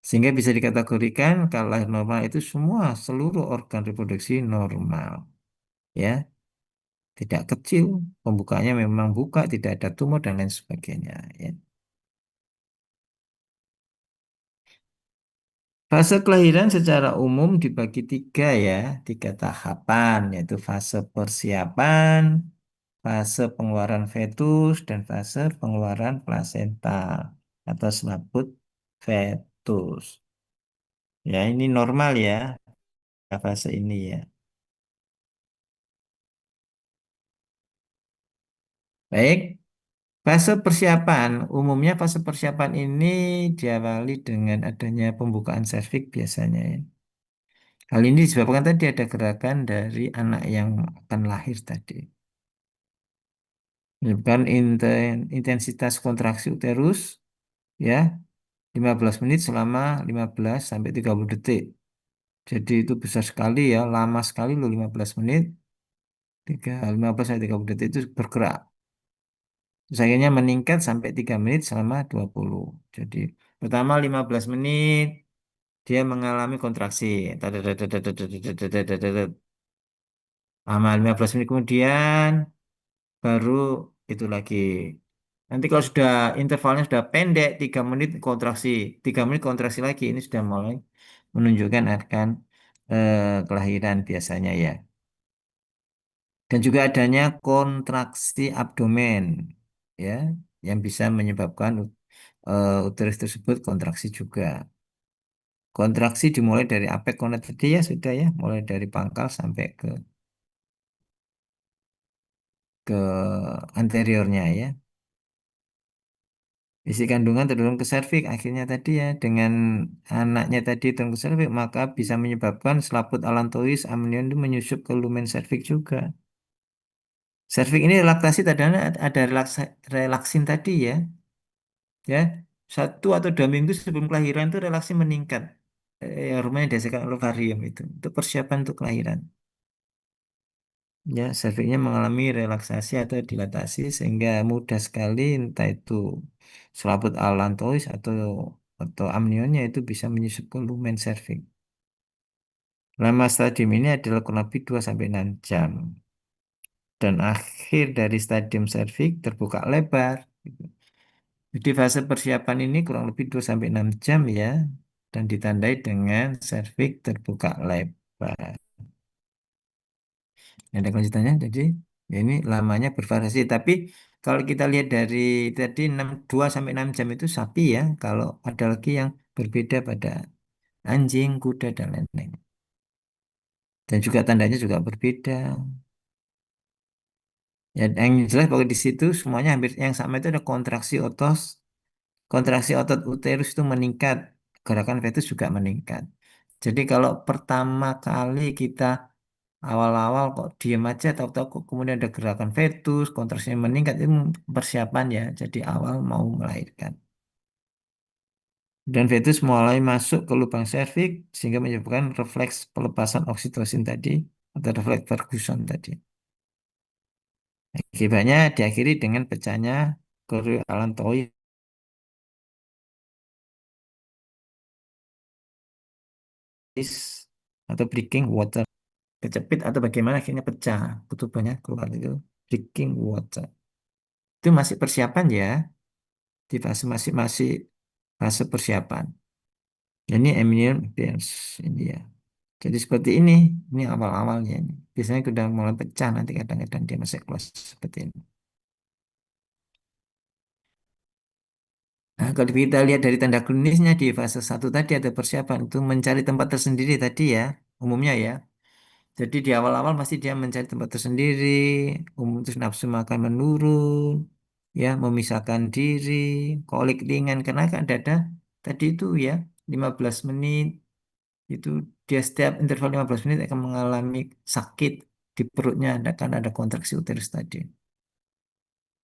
Sehingga bisa dikategorikan kalau lahir normal itu semua seluruh organ reproduksi normal. Ya, tidak kecil, pembukaannya memang buka, tidak ada tumor dan lain sebagainya. Ya. Fase kelahiran secara umum dibagi tiga ya, tiga tahapan, yaitu fase persiapan, fase pengeluaran fetus, dan fase pengeluaran plasenta atau selaput fetus. Ya, ini normal ya, fase ini ya. Baik, fase persiapan, umumnya fase persiapan ini diawali dengan adanya pembukaan serviks biasanya ya. Hal ini disebabkan tadi ada gerakan dari anak yang akan lahir tadi. Menyebabkan intensitas kontraksi uterus ya 15 menit selama 15 sampai 30 detik. Jadi itu besar sekali ya, lama sekali loh 15 menit, 15 sampai 30 detik itu bergerak. Terus akhirnya meningkat sampai 3 menit selama 20. Jadi pertama 15 menit dia mengalami kontraksi. Lama 15 menit kemudian baru itu lagi. Nanti kalau sudah intervalnya sudah pendek, 3 menit kontraksi, 3 menit kontraksi lagi, ini sudah mulai menunjukkan akan kelahiran biasanya ya. Dan juga adanya kontraksi abdomen, ya, yang bisa menyebabkan uterus tersebut kontraksi juga. Kontraksi dimulai dari apek tadi ya sudah ya, mulai dari pangkal sampai ke anteriornya ya. Isi kandungan terdorong ke serviks akhirnya tadi ya dengan anaknya tadi turun ke serviks maka bisa menyebabkan selaput allantois amnion itu menyusup ke lumen serviks juga. Serviks ini relaksasi tadi ada relaksin tadi ya 1 atau 2 minggu sebelum kelahiran itu relaksi meningkat. Hormon yang dihasilkan oleh ovarium itu untuk persiapan untuk kelahiran. Ya, serviksnya mengalami relaksasi atau dilatasi sehingga mudah sekali entah itu selaput allantois atau amnionnya itu bisa menyusup ke lumen serviks. Lama stadium ini adalah kurang lebih 2 sampai 6 jam dan akhir dari stadium serviks terbuka lebar. Jadi fase persiapan ini kurang lebih 2 sampai 6 jam ya dan ditandai dengan serviks terbuka lebar. Ada kelanjutannya, jadi ya ini lamanya bervariasi. Tapi kalau kita lihat dari tadi 2 sampai 6 jam itu sapi ya. Kalau ada lagi yang berbeda pada anjing, kuda, dan lain-lain. Dan juga tandanya juga berbeda. Ya, yang jelas bahwa di situ semuanya hampir yang sama itu ada kontraksi otot uterus itu meningkat, gerakan fetus juga meningkat. Jadi kalau pertama kali kita awal-awal kok diem aja, tahu-tahu kok kemudian ada gerakan fetus, kontraksinya meningkat, itu persiapan ya, jadi awal mau melahirkan. Dan fetus mulai masuk ke lubang serviks sehingga menyebabkan refleks pelepasan oksitosin tadi atau refleks Ferguson tadi. Akibatnya diakhiri dengan pecahnya koriolantoid atau breaking water. Kecepit atau bagaimana akhirnya pecah, ketubannya keluar itu breaking water. Itu masih persiapan ya, di fase masih fase persiapan. Ini Eminem Dance ini ya. Jadi seperti ini awal-awalnya ini. Biasanya sudah mulai pecah nanti kadang-kadang dia masih kelas seperti ini. Nah, kalau kita lihat dari tanda klinisnya di fase 1 tadi ada persiapan itu mencari tempat tersendiri tadi ya, umumnya ya. Jadi di awal-awal masih dia mencari tempat tersendiri, umum terus nafsu makan menurun, ya memisahkan diri, kolik ringan karena kan dada tadi itu ya 15 menit itu dia setiap interval 15 menit akan mengalami sakit di perutnya karena ada kontraksi uterus tadi.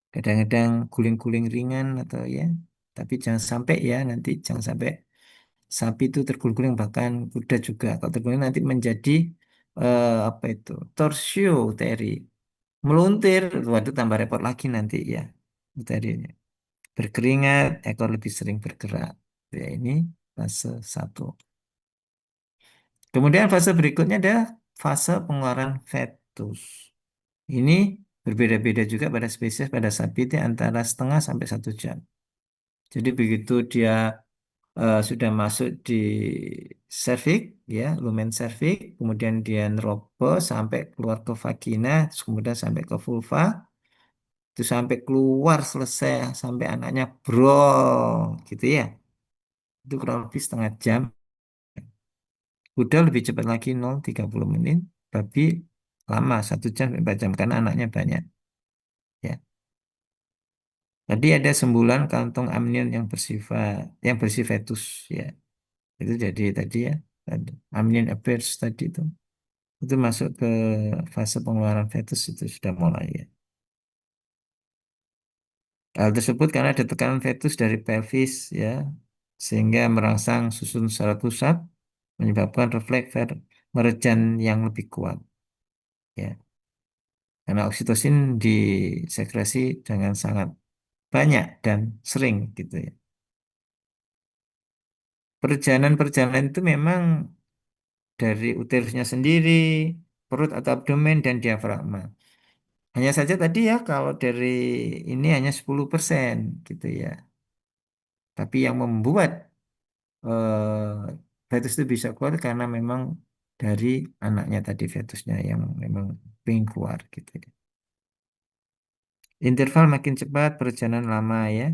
Kadang-kadang guling-guling ringan atau ya, tapi jangan sampai ya nanti jangan sampai sapi itu terguling-guling bahkan kuda juga kalau terguling nanti menjadi apa itu torsio uteri meluntir, waduh tambah repot lagi nanti ya uterinya. Berkeringat, ekor lebih sering bergerak. Ya ini fase 1. Kemudian fase berikutnya adalah fase pengeluaran fetus. Ini berbeda-beda juga pada spesies, pada sapi itu antara setengah sampai 1 jam. Jadi begitu dia sudah masuk di cervix, ya, lumen cervix, kemudian dia nerobos sampai keluar ke vagina, terus kemudian sampai ke vulva, itu sampai keluar selesai sampai anaknya brol, gitu ya. Itu kurang lebih setengah jam. Kuda lebih cepat lagi 0,30 menit, tapi lama 1 jam sampai 4 jam karena anaknya banyak. Ya. Tadi ada sembulan kantong amnion yang bersifat fetus ya. Itu jadi tadi ya. tadi, amnion affairs tadi itu masuk ke fase pengeluaran fetus itu sudah mulai ya. Hal tersebut karena ada tekanan fetus dari pelvis ya, sehingga merangsang susun secara pusat, menyebabkan refleks merejan yang lebih kuat ya. Karena oksitosin disekresi dengan sangat banyak dan sering gitu ya. Perjalanan-perjalanan itu memang dari uterusnya sendiri, perut atau abdomen dan diafragma. Hanya saja tadi ya kalau dari ini hanya 10% gitu ya. Tapi yang membuat fetus itu bisa keluar karena memang dari anaknya tadi fetusnya yang memang pengen keluar gitu ya. Interval makin cepat, perjalanan lama ya.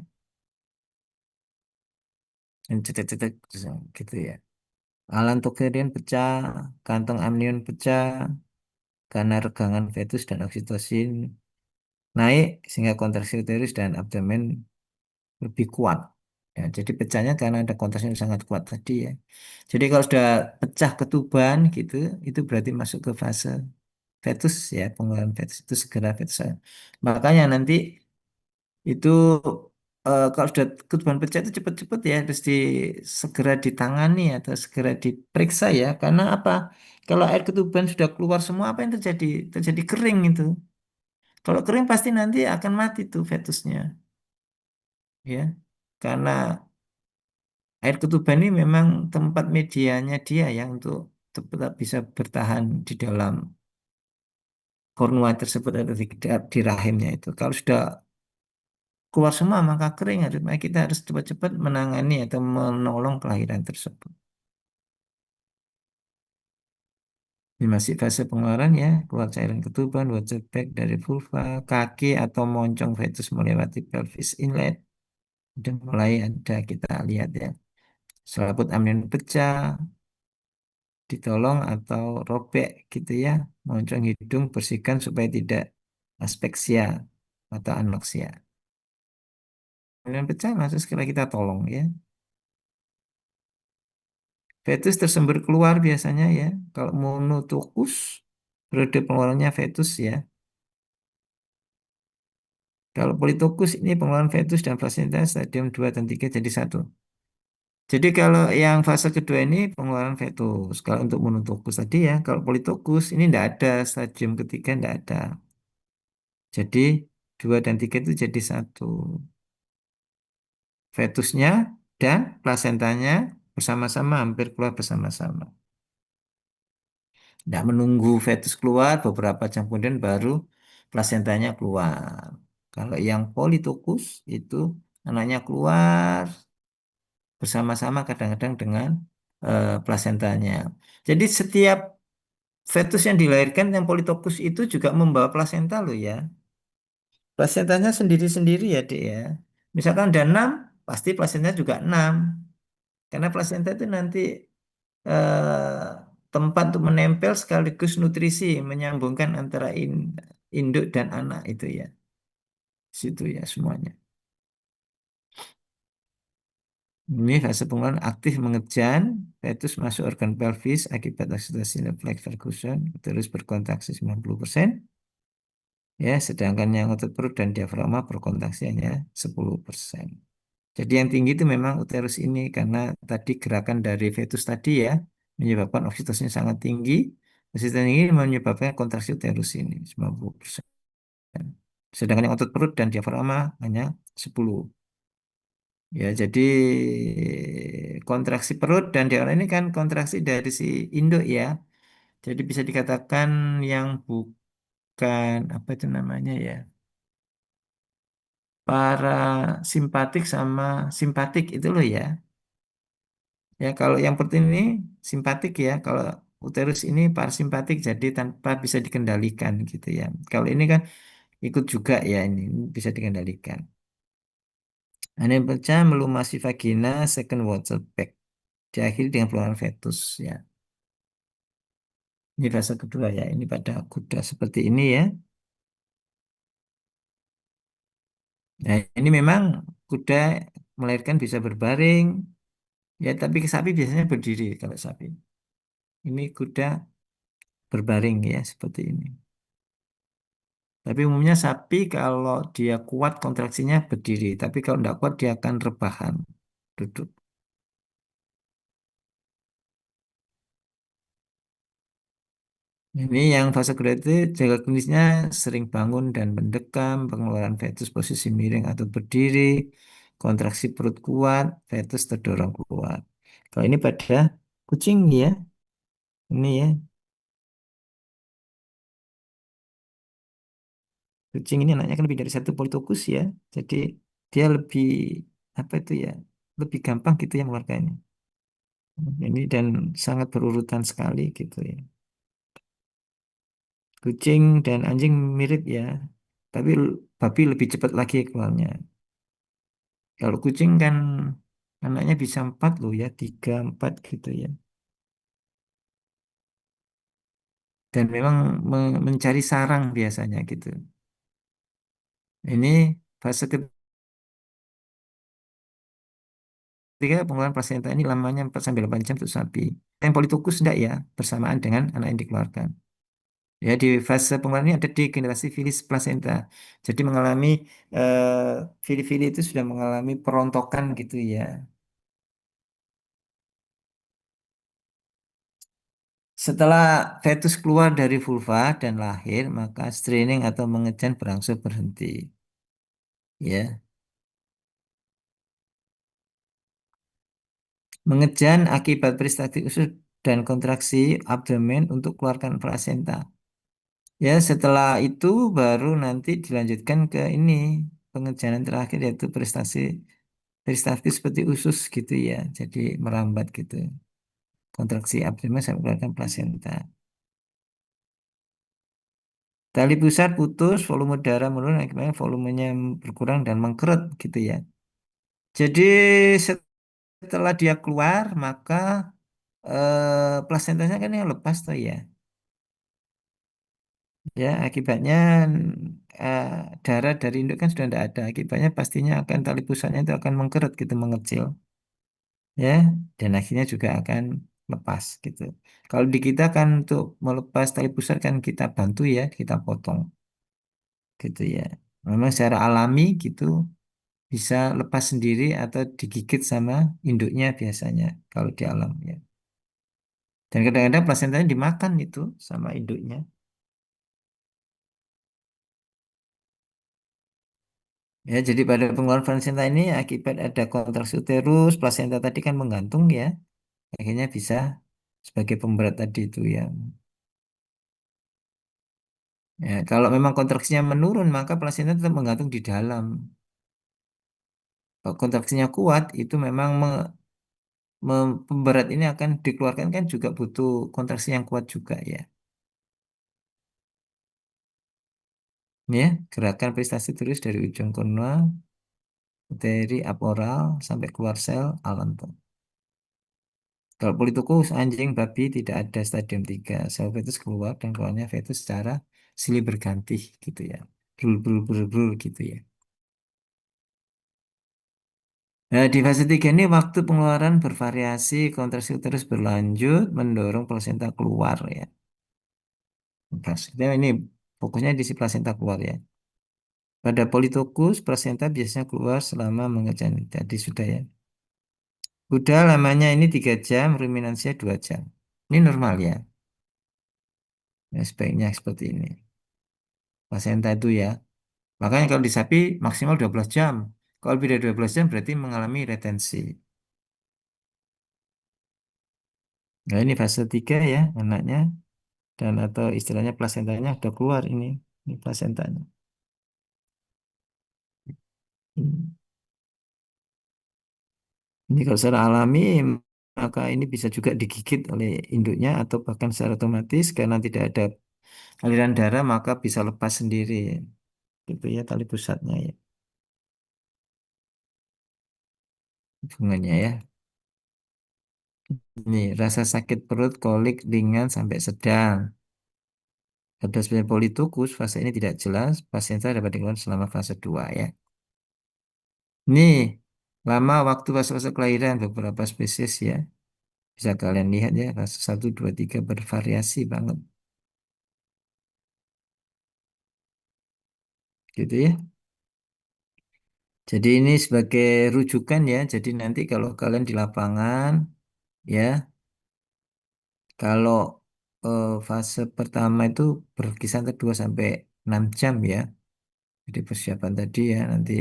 Dan cetek-cetek gitu ya. Allantoglinian pecah, kantong amnion pecah karena regangan fetus dan oksitosin naik sehingga kontraksi uterus dan abdomen lebih kuat. Ya, jadi pecahnya karena ada kontraksi yang sangat kuat tadi ya. Jadi kalau sudah pecah ketuban gitu, itu berarti masuk ke fase fetus ya, pengeluaran fetus itu segera fetus. Makanya nanti itu kalau sudah ketuban pecah itu cepat-cepat ya harus segera ditangani atau segera diperiksa ya. Karena apa? Kalau air ketuban sudah keluar semua, apa yang terjadi? Terjadi kering itu. Kalau kering pasti nanti akan mati tuh fetusnya, ya. Karena air ketuban ini memang tempat medianya dia ya untuk tetap bisa bertahan di dalam kornua tersebut atau di rahimnya itu. Kalau sudah keluar semua maka kering, maka kita harus cepat-cepat menangani atau menolong kelahiran tersebut. Ini masih fase pengeluaran ya, keluar cairan ketuban, water bag dari vulva, kaki atau moncong fetus melewati pelvis inlet. Udah mulai ada kita lihat ya. Selaput amnion pecah, ditolong atau robek gitu ya. Moncong hidung bersihkan supaya tidak aspeksia atau anoksia. Amnion pecah langsung segera kita tolong ya. Fetus tersembur keluar biasanya ya. Kalau monotokus, periode pengeluarannya fetus ya. Kalau politokus ini pengeluaran fetus dan plasenta stadium 2 dan 3 jadi satu. Jadi kalau yang fase kedua ini pengeluaran fetus. Kalau untuk monotokus tadi ya, kalau politokus ini tidak ada stadium ketiga tidak ada. Jadi 2 dan 3 itu jadi satu. Fetusnya dan plasentanya bersama-sama hampir keluar bersama-sama. Tidak menunggu fetus keluar beberapa jam kemudian baru plasentanya keluar. Kalau yang politokus itu anaknya keluar bersama-sama kadang-kadang dengan plasentanya. Jadi setiap fetus yang dilahirkan yang politokus itu juga membawa plasenta loh ya. Plasentanya sendiri-sendiri ya, Dek ya. Misalkan ada 6, pasti plasentanya juga 6. Karena plasenta itu nanti tempat untuk menempel sekaligus nutrisi, menyambungkan antara induk dan anak itu ya. Situ ya semuanya. Ini fase pengeluaran aktif mengejan, fetus masuk organ pelvis akibat oksitosin refleks percussion, terus berkontraksi 90%. Ya, sedangkan yang otot perut dan diafragma berkontraksi hanya 10%. Jadi yang tinggi itu memang uterus ini karena tadi gerakan dari fetus tadi ya menyebabkan oksitosin sangat tinggi. Oksitosin ini menyebabkan kontraksi uterus ini 90%. Sedangkan yang otot perut dan diafragma hanya 10. Ya, jadi kontraksi perut dan diafragma ini kan kontraksi dari si induk ya. Jadi bisa dikatakan yang bukan apa itu namanya ya. Para simpatik sama simpatik itu loh ya. Ya, kalau yang protein ini simpatik ya, kalau uterus ini parasimpatik jadi tanpa bisa dikendalikan gitu ya. Kalau ini kan ikut juga ya ini bisa dikendalikan. Anemia pecah melumasi vagina second water bag. Diakhiri dengan pengeluaran fetus ya. Ini fase kedua ya. Ini pada kuda seperti ini ya. Nah, ini memang kuda melahirkan bisa berbaring ya, tapi sapi biasanya berdiri kalau sapi. Ini kuda berbaring ya seperti ini. Tapi umumnya sapi kalau dia kuat kontraksinya berdiri, tapi kalau tidak kuat dia akan rebahan, duduk. Ini yang fase kedua itu jaga klinisnya sering bangun dan mendekam, pengeluaran fetus posisi miring atau berdiri, kontraksi perut kuat, fetus terdorong keluar. Kalau ini pada kucing ya, ini ya, kucing ini anaknya kan lebih dari satu politokus ya, jadi dia lebih apa itu ya, lebih gampang gitu ya mengeluarkannya. Ini dan sangat berurutan sekali gitu ya. Kucing dan anjing mirip ya, tapi babi lebih cepat lagi keluarnya. Kalau kucing kan anaknya bisa empat loh ya, tiga, empat gitu ya. Dan memang mencari sarang biasanya gitu. Ini fase ketiga pengeluaran plasenta ini lamanya 4 sampai 8 jam untuk sapi. Yang politokus enggak ya, bersamaan dengan anak yang dikeluarkan. Ya, di fase pengeluaran ini ada degenerasi filis plasenta. Jadi mengalami fili-fili itu sudah mengalami perontokan gitu ya. Setelah fetus keluar dari vulva dan lahir, maka straining atau mengejan berangsur berhenti. Ya, mengejan akibat peristaltik usus dan kontraksi abdomen untuk keluarkan plasenta. Ya, setelah itu baru nanti dilanjutkan ke ini pengejanan terakhir yaitu peristaltik seperti usus gitu ya. Jadi merambat gitu. Kontraksi abdomen sampai keluarkan plasenta. Tali pusat putus, volume darah menurun, akibatnya volumenya berkurang dan mengkerut gitu ya. Jadi setelah dia keluar, maka plasentanya kan yang lepas tuh ya. Ya, akibatnya eh, darah dari induk kan sudah tidak ada. Akibatnya pastinya akan tali pusatnya itu akan mengkerut gitu, mengecil. Ya, dan akhirnya juga akan lepas gitu. Kalau di kita kan untuk melepas tali pusat kan kita bantu ya, kita potong gitu ya. Memang secara alami gitu bisa lepas sendiri atau digigit sama induknya biasanya kalau di alam ya. Dan kadang-kadang plasentanya dimakan itu sama induknya. Ya, jadi pada pengeluaran plasenta ini akibat ada kontraksi uterus, plasenta tadi kan menggantung ya, akhirnya bisa sebagai pemberat tadi itu ya. Ya, kalau memang kontraksinya menurun, maka plasenta tetap menggantung di dalam. Kalau kontraksinya kuat, itu memang pemberat ini akan dikeluarkan kan juga butuh kontraksi yang kuat juga ya. Ya, gerakan prestasi terus dari ujung kornea, dari aporal sampai keluar sel alanton. Kalau politikus, anjing, babi tidak ada stadium 3. Sel fetus keluar dan keluarnya fetus secara silih berganti gitu ya. Brul, brul, brul, brul gitu ya. Nah, di fase 3 ini waktu pengeluaran bervariasi, kontraksi uterus berlanjut, mendorong plasenta keluar ya. Maksudnya ini fokusnya di si plasenta keluar ya. Pada politokus, plasenta biasanya keluar selama mengejan. Tadi sudah ya. Udah lamanya ini 3 jam, ruminansinya 2 jam. Ini normal ya. Ya, sebaiknya seperti ini. Plasenta itu ya. Makanya kalau di sapi maksimal 12 jam. Kalau lebih dari 12 jam berarti mengalami retensi. Nah ini fase 3 ya anaknya. Dan atau istilahnya plasentanya udah keluar ini. Ini plasentanya. Hmm. Ini kalau secara alami maka ini bisa juga digigit oleh induknya atau bahkan secara otomatis karena tidak ada aliran darah maka bisa lepas sendiri. Gitu ya tali pusatnya ya. Hubungannya ya. Ini rasa sakit perut, kolik, ringan sampai sedang. Pada spesies politukus, fase ini tidak jelas. Pasien saya dapat dikeluarkan selama fase 2 ya. Ini lama waktu fase-fase kelahiran beberapa spesies ya. Bisa kalian lihat ya, fase 1, 2, 3 bervariasi banget. Gitu ya. Jadi ini sebagai rujukan ya. Jadi nanti kalau kalian di lapangan ya, kalau fase pertama itu berkisar antara 2 sampai 6 jam ya. Jadi persiapan tadi ya nanti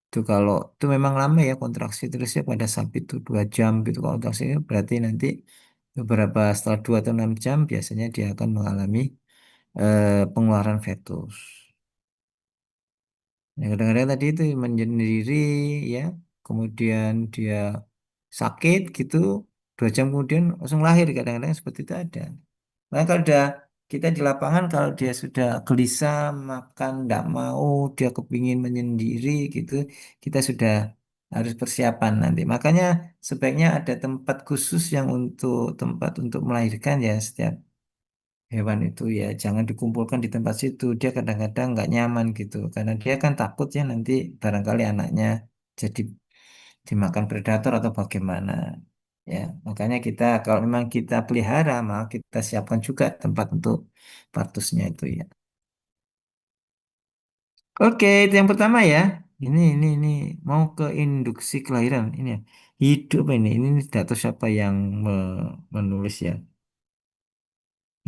itu kalau itu memang lama ya kontraksi terusnya pada sapi itu 2 jam gitu kontraksinya berarti nanti beberapa setelah 2 atau 6 jam biasanya dia akan mengalami pengeluaran fetus. Ya, kadang-kadang tadi itu menyendiri ya, kemudian dia sakit gitu, 2 jam kemudian langsung lahir kadang-kadang seperti itu ada. Nah, kalau udah kita di lapangan kalau dia sudah gelisah makan tidak mau dia kepingin menyendiri gitu, kita sudah harus persiapan nanti. Makanya sebaiknya ada tempat khusus yang untuk tempat untuk melahirkan ya setiap hewan itu ya jangan dikumpulkan di tempat situ. Dia kadang-kadang nggak nyaman gitu karena dia kan takut ya nanti barangkali anaknya jadi dimakan predator atau bagaimana. Ya, makanya kita kalau memang kita pelihara, maka kita siapkan juga tempat untuk partusnya itu ya. Oke, itu yang pertama ya. Ini mau ke induksi kelahiran ini ya. Hidup ini tidak tahu siapa yang menulis ya.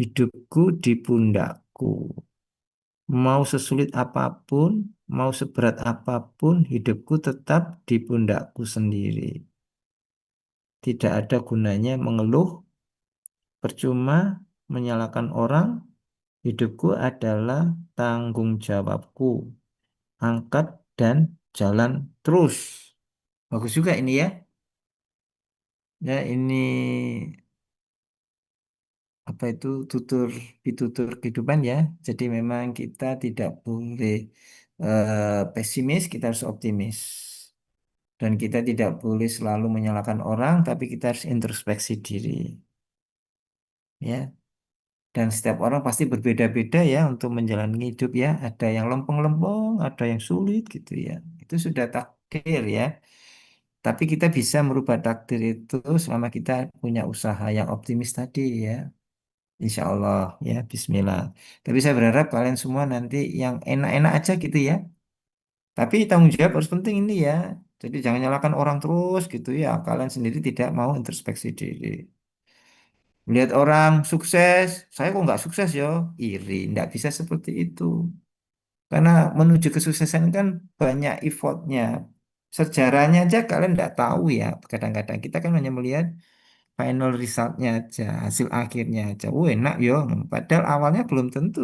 Hidupku di pundakku. Mau sesulit apapun, mau seberat apapun, hidupku tetap di pundakku sendiri. Tidak ada gunanya mengeluh, percuma menyalahkan orang. Hidupku adalah tanggung jawabku. Angkat dan jalan terus. Bagus juga ini ya. Ya ini apa itu pitutur kehidupan ya. Jadi memang kita tidak boleh pesimis, kita harus optimis. Dan kita tidak boleh selalu menyalahkan orang, tapi kita harus introspeksi diri. Ya, dan setiap orang pasti berbeda-beda ya untuk menjalani hidup ya. Ada yang lempeng-lempeng, ada yang sulit gitu ya. Itu sudah takdir ya. Tapi kita bisa merubah takdir itu selama kita punya usaha yang optimis tadi ya. Insya Allah ya, Bismillah. Tapi saya berharap kalian semua nanti yang enak-enak aja gitu ya. Tapi tanggung jawab harus penting ini ya. Jadi jangan nyalahkan orang terus gitu ya. Kalian sendiri tidak mau introspeksi diri. Melihat orang sukses, saya kok nggak sukses ya? Iri, nggak bisa seperti itu. Karena menuju kesuksesan kan banyak effortnya. Sejarahnya aja kalian nggak tahu ya. Kadang-kadang kita kan hanya melihat final resultnya aja, hasil akhirnya aja. Enak yo. Padahal awalnya belum tentu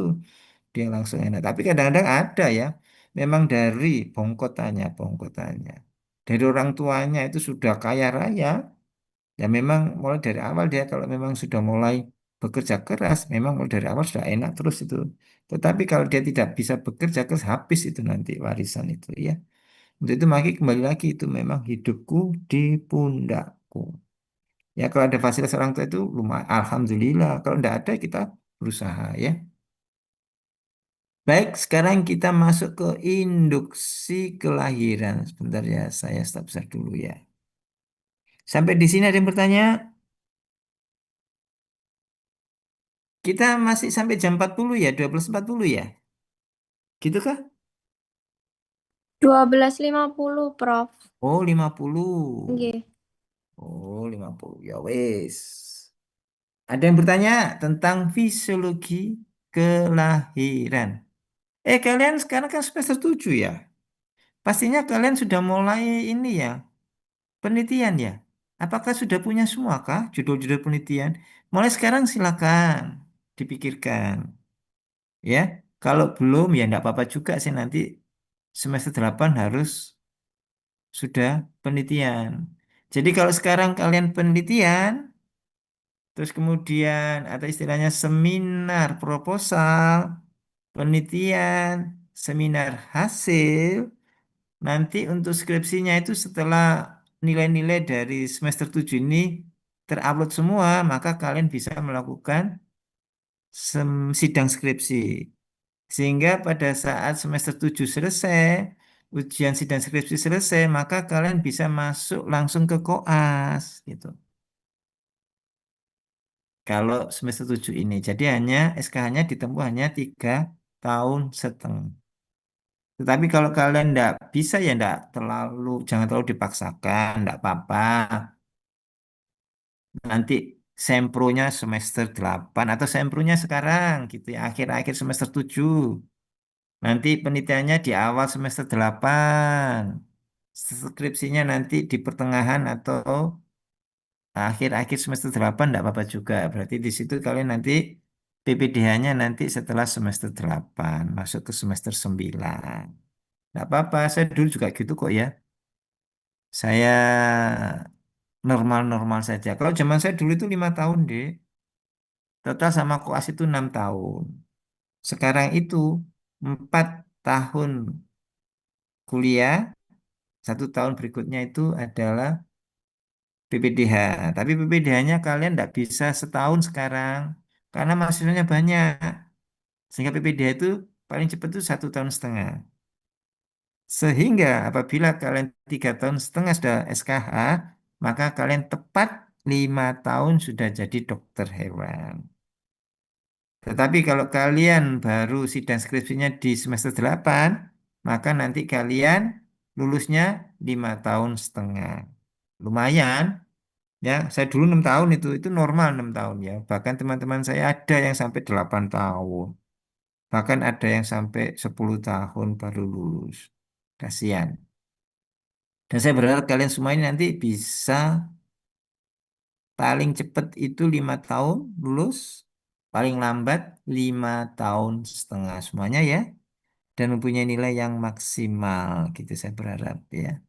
dia langsung enak. Tapi kadang-kadang ada ya. Memang dari bongkotannya. Dari orang tuanya itu sudah kaya raya. Ya memang mulai dari awal dia kalau memang sudah mulai bekerja keras, memang mulai dari awal sudah enak terus itu. Tetapi kalau dia tidak bisa bekerja keras, habis itu nanti warisan itu ya. Untuk itu maki kembali lagi itu memang hidupku di pundakku. Ya kalau ada fasilitas orang tua itu lumayan, alhamdulillah. Kalau tidak ada kita berusaha ya. Baik, sekarang kita masuk ke induksi kelahiran. Sebentar ya, saya stop share dulu ya. Sampai di sini ada yang bertanya? Kita masih sampai jam 40 ya, 12.40 ya. Gitu kah? 12.50, Prof. Oh, 50. Nggih. Oh, 50. Ya wes. Ada yang bertanya tentang fisiologi kelahiran. Kalian sekarang kan semester 7 ya. Pastinya kalian sudah mulai ini ya, penelitian ya. Apakah sudah punya semua kah judul-judul penelitian? Mulai sekarang silakan dipikirkan. Ya, kalau belum ya enggak apa-apa juga sih nanti semester 8 harus sudah penelitian. Jadi kalau sekarang kalian penelitian, terus kemudian atau istilahnya seminar proposal, penelitian, seminar hasil, nanti untuk skripsinya itu setelah nilai-nilai dari semester 7 ini terupload semua, maka kalian bisa melakukan sidang skripsi. Sehingga pada saat semester 7 selesai, ujian sidang skripsi selesai, maka kalian bisa masuk langsung ke koas gitu. kalau semester 7 ini. Jadi hanya SKH-nya ditempuh hanya 3 tahun setengah. Tetapi kalau kalian tidak bisa ya tidak terlalu, jangan terlalu dipaksakan, tidak apa-apa. Nanti sempronya semester 8 atau sempronya sekarang gitu ya, akhir-akhir semester 7. Nanti penelitiannya di awal semester 8. Skripsinya nanti di pertengahan atau akhir-akhir semester 8 tidak apa-apa juga. Berarti di situ kalian nanti PPDH-nya nanti setelah semester 8 masuk ke semester 9. Tidak apa-apa, saya dulu juga gitu kok ya. Saya normal-normal saja. Kalau zaman saya dulu itu 5 tahun, deh. Total sama koas itu 6 tahun. Sekarang itu 4 tahun kuliah, 1 tahun berikutnya itu adalah PPDH. Tapi PPDH-nya kalian tidak bisa setahun sekarang karena mahasiswanya banyak. Sehingga PPDH itu paling cepat itu 1 tahun setengah. Sehingga apabila kalian 3 tahun setengah sudah SKH, maka kalian tepat 5 tahun sudah jadi dokter hewan. Tetapi kalau kalian baru sidang skripsinya di semester 8, maka nanti kalian lulusnya 5 tahun setengah. Lumayan, ya. Saya dulu 6 tahun itu normal 6 tahun ya. Bahkan teman-teman saya ada yang sampai 8 tahun. Bahkan ada yang sampai 10 tahun baru lulus. Kasihan. Dan saya berharap kalian semua ini nanti bisa paling cepat itu 5 tahun lulus, paling lambat 5 tahun setengah semuanya ya. Dan mempunyai nilai yang maksimal gitu saya berharap ya.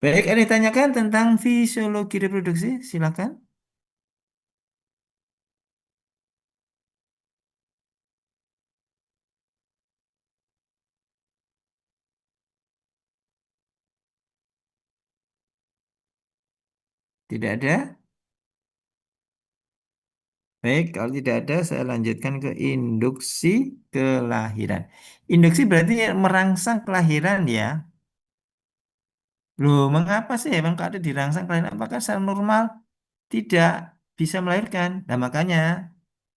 Baik, ada yang ditanyakan tentang fisiologi reproduksi? Silakan. Tidak ada? Baik, kalau tidak ada saya lanjutkan ke induksi kelahiran. Induksi berarti merangsang kelahiran ya. Loh, mengapa sih emang kalau ada dirangsang kelahiran? Apakah secara normal tidak bisa melahirkan? Nah, makanya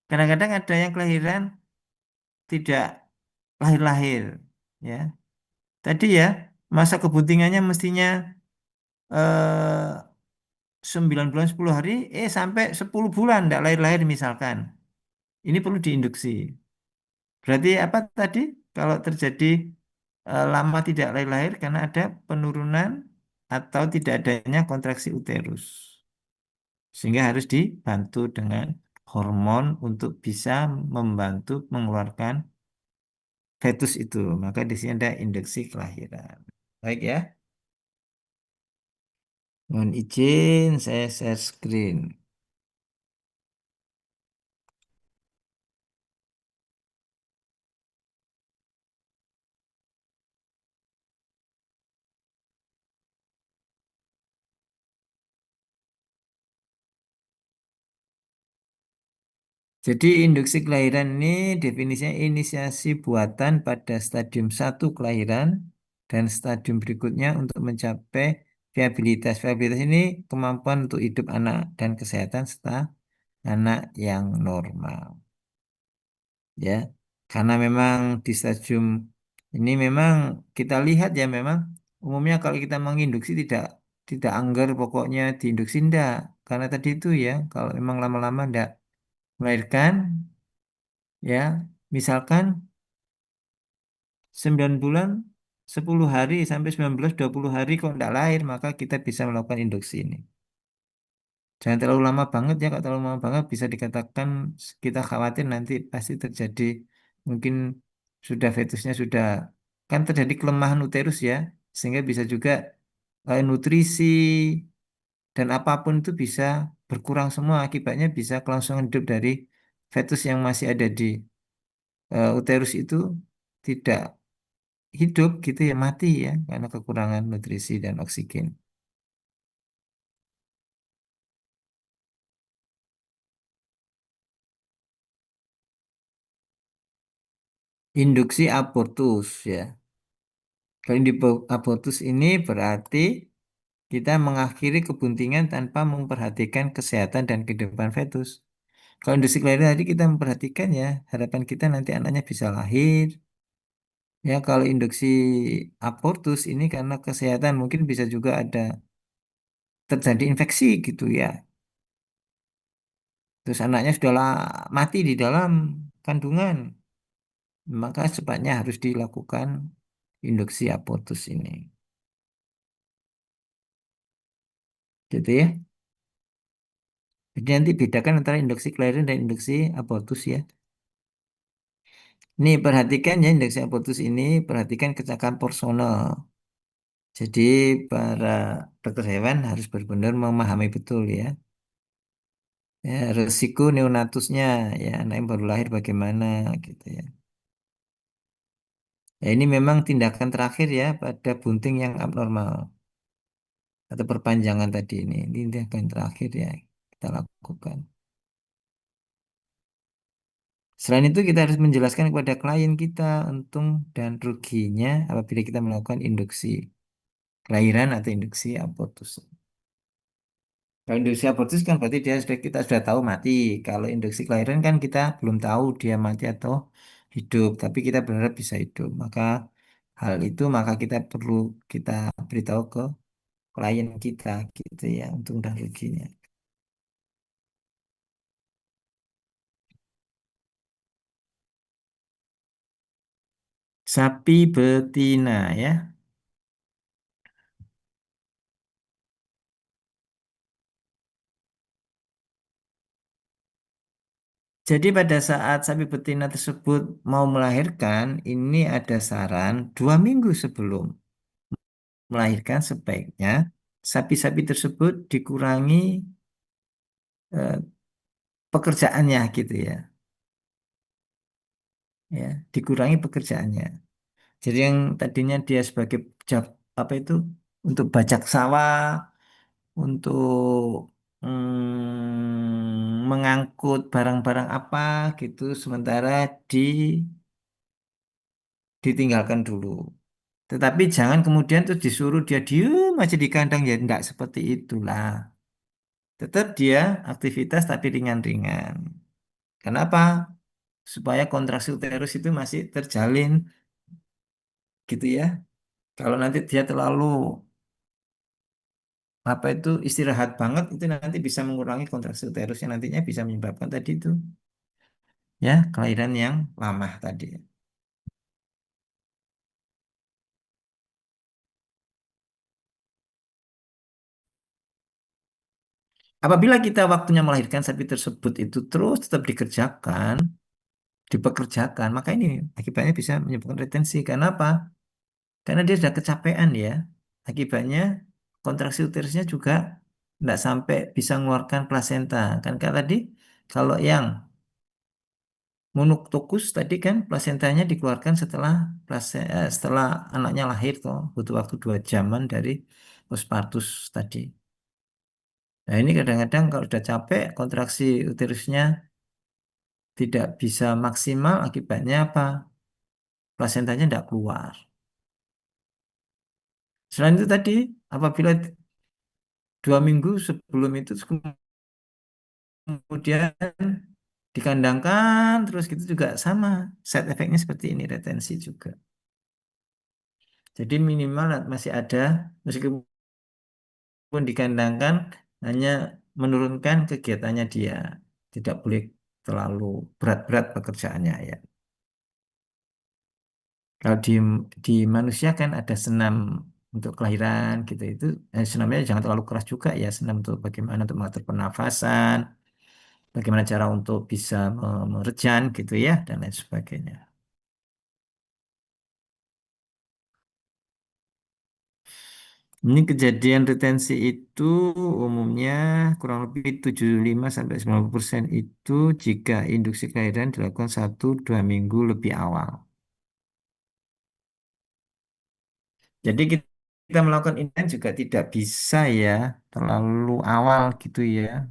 kadang-kadang ada yang kelahiran tidak lahir-lahir ya. Tadi ya, masa kebuntingannya mestinya 9 bulan 10 hari, sampai 10 bulan tidak lahir-lahir misalkan. Ini perlu diinduksi. Berarti apa tadi? Kalau terjadi lama tidak lahir-lahir karena ada penurunan atau tidak adanya kontraksi uterus. Sehingga harus dibantu dengan hormon untuk bisa membantu mengeluarkan fetus itu. Maka di sini ada induksi kelahiran. Baik ya. Mohon izin saya share screen. Jadi induksi kelahiran ini definisinya inisiasi buatan pada stadium 1 kelahiran dan stadium berikutnya untuk mencapai viabilitas. Viabilitas ini kemampuan untuk hidup anak dan kesehatan serta anak yang normal. Ya, karena memang di stadium ini memang kita lihat ya memang umumnya kalau kita menginduksi tidak anggar pokoknya diinduksi enggak. Karena tadi itu ya kalau memang lama-lama enggak melahirkan ya misalkan 9 bulan 10 hari sampai 19 20 hari kok enggak lahir maka kita bisa melakukan induksi ini. Jangan terlalu lama banget ya, kalau terlalu lama banget bisa dikatakan kita khawatir nanti pasti terjadi mungkin sudah fetusnya sudah kan terjadi kelemahan uterus ya, sehingga bisa juga nutrisi dan apapun itu bisa berkurang semua akibatnya bisa kelangsungan hidup dari fetus yang masih ada di uterus itu tidak hidup gitu ya mati ya karena kekurangan nutrisi dan oksigen. Induksi abortus ya. Kalau di abortus ini berarti kita mengakhiri kebuntingan tanpa memperhatikan kesehatan dan kehidupan fetus. Kalau induksi kelahiran tadi kita memperhatikan ya, harapan kita nanti anaknya bisa lahir. Ya, kalau induksi abortus ini karena kesehatan mungkin bisa juga ada terjadi infeksi gitu ya. Terus anaknya sudah mati di dalam kandungan, maka secepatnya harus dilakukan induksi abortus ini. Gitu ya. Jadi nanti bedakan antara induksi kelahiran dan induksi abortus ya. Nih perhatikan ya induksi abortus ini, perhatikan kecakapan personal. Jadi para dokter hewan harus benar-benar memahami betul ya. Ya, resiko neonatusnya ya anak yang baru lahir bagaimana gitu ya. Ya ini memang tindakan terakhir ya pada bunting yang abnormal atau perpanjangan tadi ini. Ini tindakan terakhir ya kita lakukan. Selain itu kita harus menjelaskan kepada klien kita untung dan ruginya apabila kita melakukan induksi kelahiran atau induksi abortus. Kalau induksi abortus kan berarti kita sudah tahu mati. Kalau induksi kelahiran kan kita belum tahu dia mati atau hidup, tapi kita berharap bisa hidup. Maka kita perlu kita beritahu ke klien kita gitu ya untung dan ruginya. Sapi betina ya. Jadi pada saat sapi betina tersebut mau melahirkan, ini ada saran 2 minggu sebelum melahirkan sebaiknya sapi-sapi tersebut dikurangi eh, pekerjaannya gitu ya, ya dikurangi pekerjaannya. Jadi yang tadinya dia sebagai apa itu untuk bajak sawah, untuk mengangkut barang-barang apa gitu, sementara ditinggalkan dulu. Tetapi jangan kemudian terus disuruh dia diem aja di kandang ya enggak seperti itulah. Tetap dia aktivitas tapi ringan-ringan. Kenapa? Supaya kontraksi uterus itu masih terjalin gitu ya. Kalau nanti dia terlalu apa itu istirahat banget itu nanti bisa mengurangi kontraksi uterus yang nantinya bisa menyebabkan tadi itu ya kelahiran yang lama tadi. Apabila kita waktunya melahirkan sapi tersebut itu terus tetap dipekerjakan, maka ini akibatnya bisa menyebabkan retensi. Karena apa? Karena dia sudah kecapean ya. Akibatnya kontraksi uterusnya juga tidak sampai bisa mengeluarkan plasenta. Kan kayak tadi, kalau yang monococcus tadi kan plasentanya dikeluarkan setelah anaknya lahir toh, butuh waktu 2 jaman dari postpartus tadi. Nah ini kadang-kadang kalau sudah capek kontraksi uterusnya tidak bisa maksimal akibatnya apa? Plasentanya tidak keluar. Selain itu tadi, apabila 2 minggu sebelum itu kemudian dikandangkan terus gitu juga sama. Side efeknya seperti ini, retensi juga. Jadi minimal masih ada, meskipun dikandangkan, hanya menurunkan kegiatannya dia. Tidak boleh terlalu berat-berat pekerjaannya ya. Kalau di manusia kan ada senam untuk kelahiran gitu itu senamnya jangan terlalu keras juga ya senam untuk bagaimana untuk mengatur pernafasan, bagaimana cara untuk bisa merejan gitu ya dan lain sebagainya. Ini kejadian retensi itu umumnya kurang lebih 75 sampai 90% itu jika induksi kelahiran dilakukan 1 2 minggu lebih awal. Jadi kita melakukan ini kan juga tidak bisa ya terlalu awal gitu ya.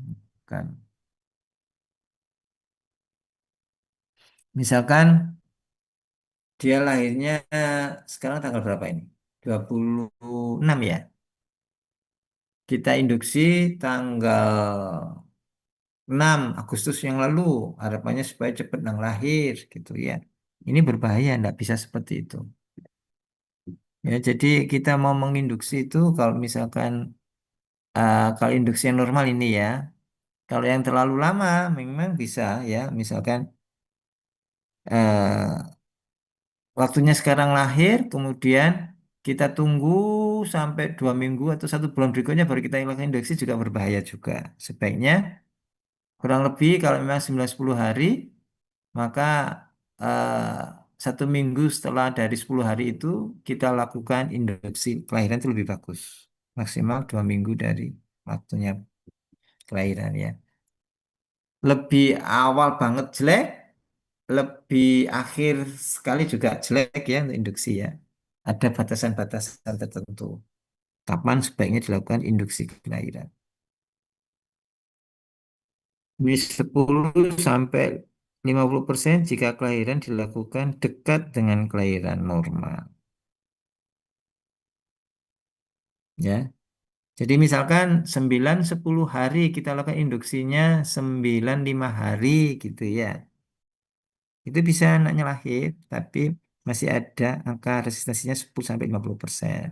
Kan. Misalkan dia lahirnya sekarang tanggal berapa ini? 26 ya. kita induksi tanggal 6 Agustus yang lalu. Harapannya supaya cepat nang lahir gitu ya. Ini berbahaya, enggak bisa seperti itu. Ya, jadi kita mau menginduksi itu kalau misalkan kalau induksi yang normal ini ya, kalau yang terlalu lama memang bisa ya, misalkan eh, waktunya sekarang lahir, kemudian kita tunggu sampai 2 minggu atau 1 bulan berikutnya baru kita lakukan induksi juga berbahaya juga. Sebaiknya kurang lebih kalau memang 9-10 hari, maka 1 minggu setelah dari 10 hari itu kita lakukan induksi kelahiran itu lebih bagus. Maksimal 2 minggu dari waktunya kelahiran ya. Lebih awal banget jelek, lebih akhir sekali juga jelek ya untuk induksi ya. Ada batasan-batasan tertentu. Kapan sebaiknya dilakukan induksi kelahiran. Ini 10-50% jika kelahiran dilakukan dekat dengan kelahiran normal. Ya. Jadi misalkan 9-10 hari kita lakukan induksinya 9-5 hari gitu ya. Itu bisa anaknya lahir, tapi masih ada angka resistensinya 10-50%.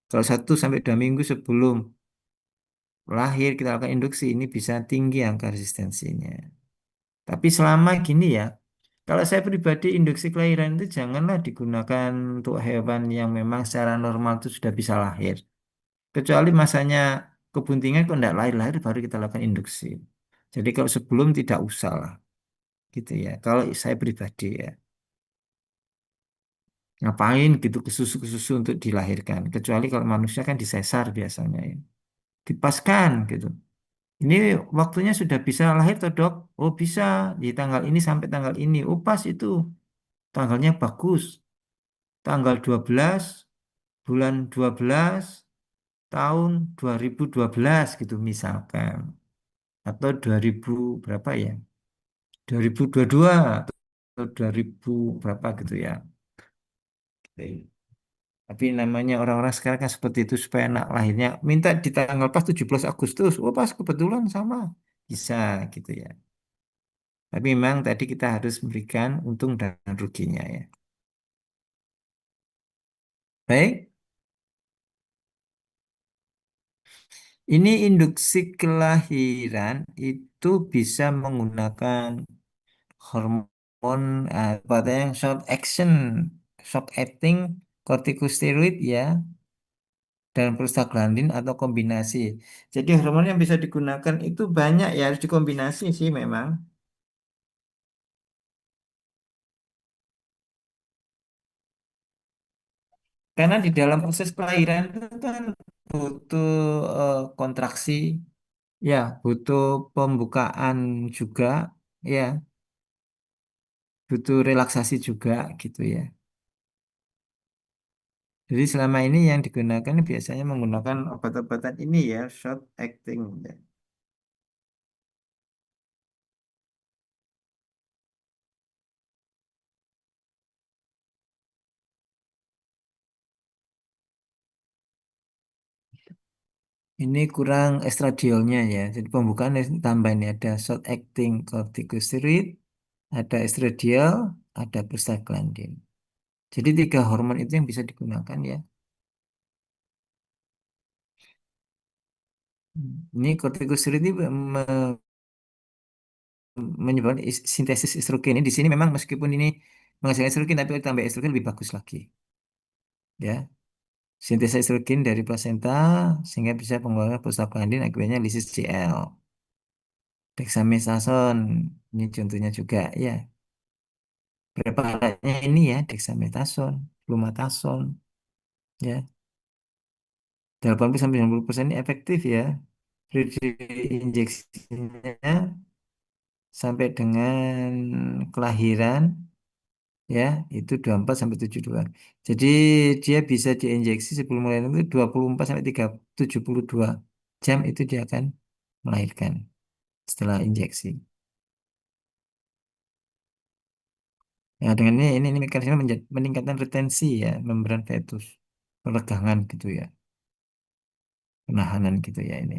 Kalau 1-2 minggu sebelum lahir kita lakukan induksi, ini bisa tinggi angka resistensinya. Tapi selama gini ya, kalau saya pribadi induksi kelahiran itu janganlah digunakan untuk hewan yang memang secara normal itu sudah bisa lahir. Kecuali masanya kebuntingan kok tidak lahir-lahir baru kita lakukan induksi. Jadi kalau sebelum tidak usah lah, gitu ya. Kalau saya pribadi ya, ngapain gitu ke susu untuk dilahirkan. Kecuali kalau manusia kan disesar biasanya ya. Dipaskan gitu. Ini waktunya sudah bisa lahir toh dok? Oh bisa, di tanggal ini sampai tanggal ini. Oh pas itu, tanggalnya bagus. Tanggal 12 bulan 12 tahun 2012 gitu misalkan. Atau 2000 berapa ya? 2022 atau 2000 berapa gitu ya. Tapi namanya orang-orang sekarang kan seperti itu supaya anak lahirnya minta di tanggal pas 17 Agustus. Oh pas kebetulan sama. Bisa gitu ya. Tapi memang tadi kita harus memberikan untung dan ruginya ya. Baik, ini induksi kelahiran itu bisa menggunakan hormon pada yang short action, short acting corticosteroid ya, dan prostaglandin atau kombinasi. Jadi hormon yang bisa digunakan itu banyak ya, harus dikombinasi sih memang. Karena di dalam proses kelahiran itu kan butuh kontraksi, ya, butuh pembukaan juga, ya, butuh relaksasi juga gitu ya. Jadi selama ini yang digunakan biasanya menggunakan obat-obatan ini ya, short acting ya. Ini kurang estradiolnya ya. Jadi pembukaan tambah ini ada short acting corticosteroid, ada estradiol, ada prostaglandin. Jadi 3 hormon itu yang bisa digunakan ya. Ini corticosteroid ini menyebabkan sintesis estrogen. Ini di sini memang meskipun ini menghasilkan estrogen tapi kalau tambah estrogen lebih bagus lagi. Ya, sintesis estrogen dari plasenta sehingga bisa pengeluaran prostaglandin akibatnya lisis CL. Dexamethasone ini contohnya juga ya. Preparatnya ini ya dexamethasone, flumatasone ya. 80-90% ini efektif ya. Periode injeksinya sampai dengan kelahiran ya itu 24-72. Jadi dia bisa diinjeksi sebelum melahirkan itu 24-72 jam itu dia akan melahirkan setelah injeksi. Ya dengan ini mekanisme meningkatkan retensi ya membran fetus, peregangan gitu ya. penahanan gitu ya ini.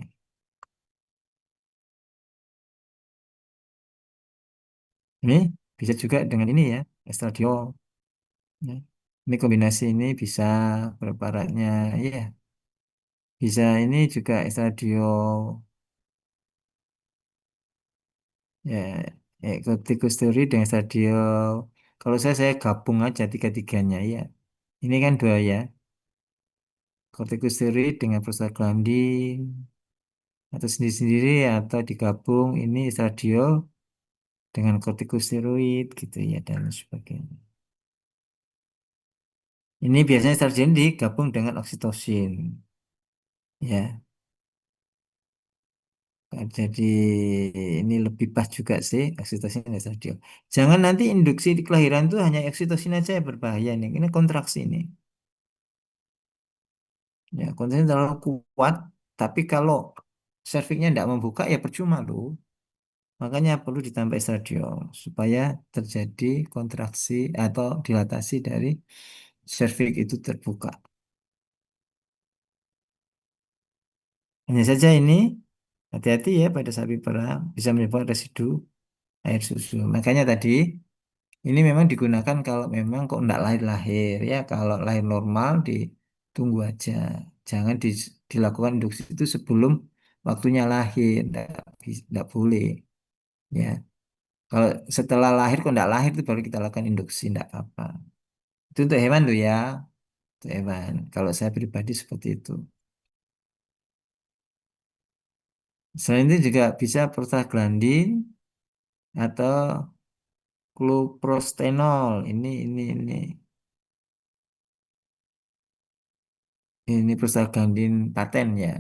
Ini bisa juga dengan ini ya, estradiol. Ya. Ini kombinasi ini bisa preparatnya, ya bisa ini juga estradiol, ya, corticosteroid dengan estradiol. Kalau saya gabung aja tiga-tiganya ya. Ini kan dua ya, corticosteroid dengan prostaglandin atau sendiri-sendiri atau digabung ini estradiol dengan kortikosteroid gitu ya dan sebagainya. Ini biasanya estradiol digabung dengan oksitosin ya. Jadi ini lebih pas juga sih oksitosin dan estradiol. Jangan nanti induksi di kelahiran itu hanya oksitosin aja yang berbahaya nih. Ini kontraksi nih. Ya, kontraksi terlalu kuat, tapi kalau serviknya tidak membuka ya percuma loh. Makanya perlu ditambah estradiol supaya terjadi kontraksi atau dilatasi dari serviks itu terbuka. Hanya saja ini hati-hati ya pada sapi perah bisa menyebabkan residu air susu. Makanya tadi ini memang digunakan kalau memang kok enggak lahir-lahir ya. Kalau lahir normal ditunggu aja. Jangan dilakukan induksi itu sebelum waktunya lahir. Enggak boleh ya. Kalau setelah lahir kok enggak lahir itu baru kita lakukan induksi enggak apa-apa. Itu untuk hewan tuh ya. Untuk hewan. Kalau saya pribadi seperti itu. Selain itu juga bisa prostaglandin atau cloprostenol. Ini prostaglandin paten ya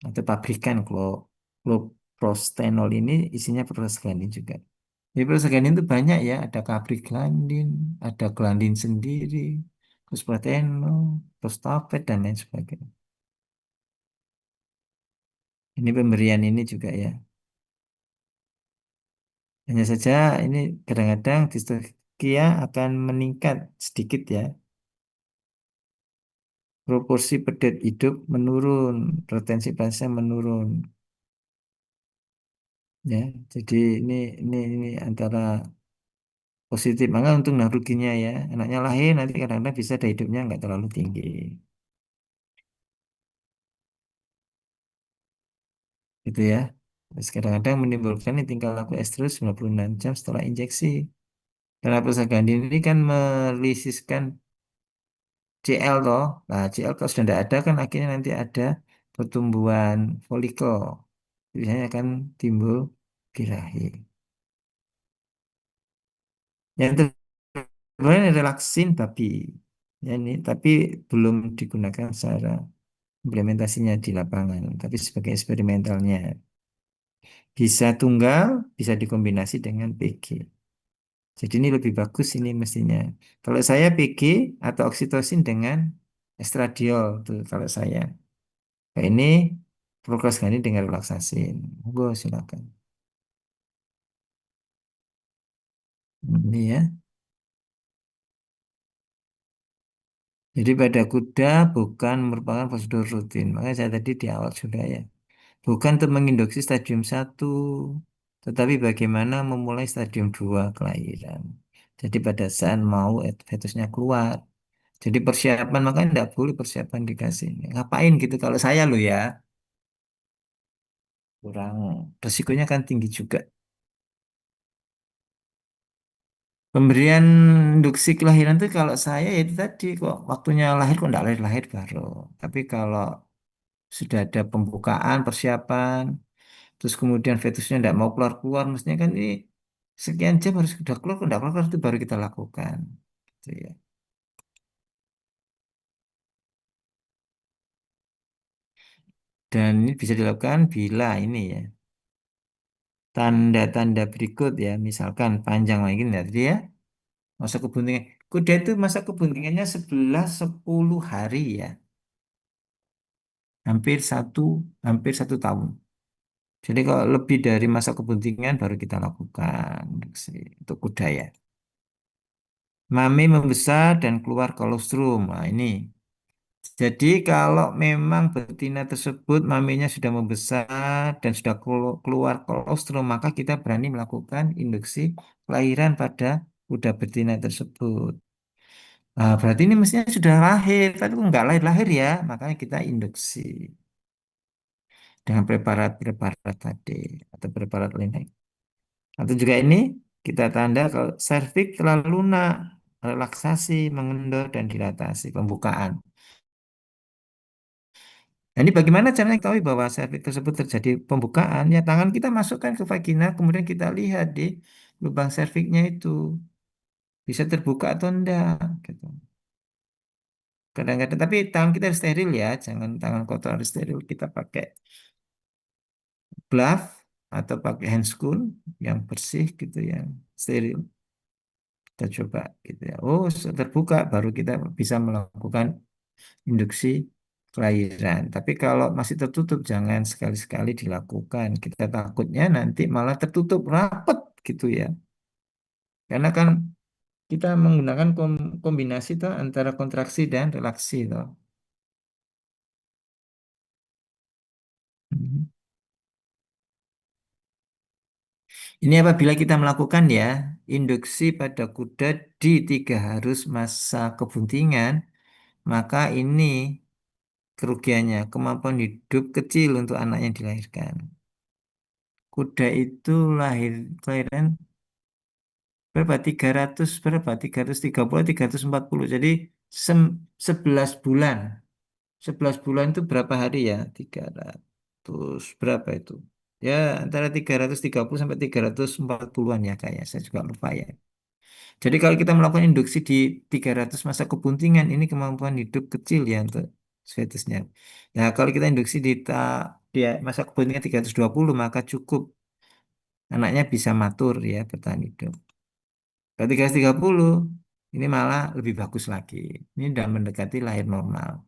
atau pabrikan. Cloprostenol ini isinya prostaglandin juga. Jadi prostaglandin itu banyak ya, ada capriglandin, ada glandin sendiri, terus prostenol, prostafet dan lain sebagainya. Ini pemberian ini juga ya. Hanya saja ini kadang-kadang distokia akan meningkat sedikit ya. Proporsi pedet hidup menurun, retensi pasien menurun. Ya, jadi ini antara positif. Maka untung dan ruginya ya. Anaknya lahir nanti kadang-kadang bisa daya hidupnya nggak terlalu tinggi. Gitu ya. Terus kadang-kadang menimbulkan ini tingkah laku estrus 96 jam setelah injeksi. Karena prostaglandin ini kan melisiskan CL toh. Nah, CL kalau sudah tidak ada kan akhirnya nanti ada pertumbuhan folikel. Biasanya akan timbul birahi. Yang terakhir relaksin babi. Ya, ini tapi belum digunakan secara implementasinya di lapangan, tapi sebagai eksperimentalnya. Bisa tunggal, bisa dikombinasi dengan PG. Jadi ini lebih bagus ini mestinya. Kalau saya PG atau oksitosin dengan estradiol tuh kalau saya. Nah, ini progreskan dengan relaksasin. Monggo silakan. Ini ya. Jadi pada kuda bukan merupakan prosedur rutin. Makanya saya tadi di awal sudah ya. Bukan untuk menginduksi stadium satu, tetapi bagaimana memulai stadium 2 kelahiran. Jadi pada saat mau fetusnya keluar. Jadi persiapan, makanya tidak boleh persiapan dikasih. Ngapain gitu kalau saya loh ya, kurang resikonya kan tinggi juga. Pemberian induksi kelahiran itu kalau saya ya itu tadi kok waktunya lahir kok tidak lahir-lahir baru. Tapi kalau sudah ada pembukaan, persiapan, terus kemudian fetusnya tidak mau keluar-keluar, mestinya kan ini sekian jam harus sudah keluar, kalau tidak keluar itu baru kita lakukan. Gitu ya. Dan ini bisa dilakukan bila ini ya, tanda-tanda berikut ya, misalkan panjang lagi nih tadi ya, masa kebuntingan. Kuda itu masa kebuntingannya 11-10 hari ya, hampir satu, hampir 1 tahun. Jadi kalau lebih dari masa kebuntingan baru kita lakukan untuk kuda ya. Mami membesar dan keluar kolostrum. Nah, ini. Jadi kalau memang betina tersebut maminya sudah membesar dan sudah keluar kolostrum, maka kita berani melakukan induksi kelahiran pada kuda betina tersebut. Nah, berarti ini mestinya sudah lahir, tapi kok nggak lahir-lahir ya, makanya kita induksi dengan preparat-preparat tadi atau preparat lainnya. Atau juga ini kita tanda kalau serviks telah lunak, relaksasi, mengendor, dan dilatasi, pembukaan. Nah, ini bagaimana caranya ketahui bahwa serviks tersebut terjadi pembukaan? Ya, tangan kita masukkan ke vagina, kemudian kita lihat di lubang serviksnya itu bisa terbuka atau enggak, gitu. Kadang-kadang, tapi tangan kita harus steril ya, jangan tangan kotor harus steril. Kita pakai glove atau pakai handscoon yang bersih gitu, yang steril. Kita coba gitu ya. Oh, terbuka, baru kita bisa melakukan induksi kelahiran. Tapi kalau masih tertutup, jangan sekali-sekali dilakukan. Kita takutnya nanti malah tertutup rapat gitu ya. Karena kan kita menggunakan kombinasi tuh antara kontraksi dan relaksi tuh. Mhm. Ini apabila kita melakukan ya induksi pada kuda di 3 harus masa kebuntingan, maka ini kerugiannya kemampuan hidup kecil untuk anak yang dilahirkan. Kuda itu kelahiran berapa? 300 berapa? 330, 340. Jadi 11 bulan. 11 bulan itu berapa hari ya? 300 berapa itu? Ya antara 330 sampai 340-an ya kayak saya juga lupa ya. Jadi kalau kita melakukan induksi di 300 masa kebuntingan ini kemampuan hidup kecil ya untuk fetusnya. Nah, kalau kita induksi di masa kebuntingan 320 maka cukup anaknya bisa matur ya bertahan hidup. Kalau 330 ini malah lebih bagus lagi. Ini sudah mendekati lahir normal.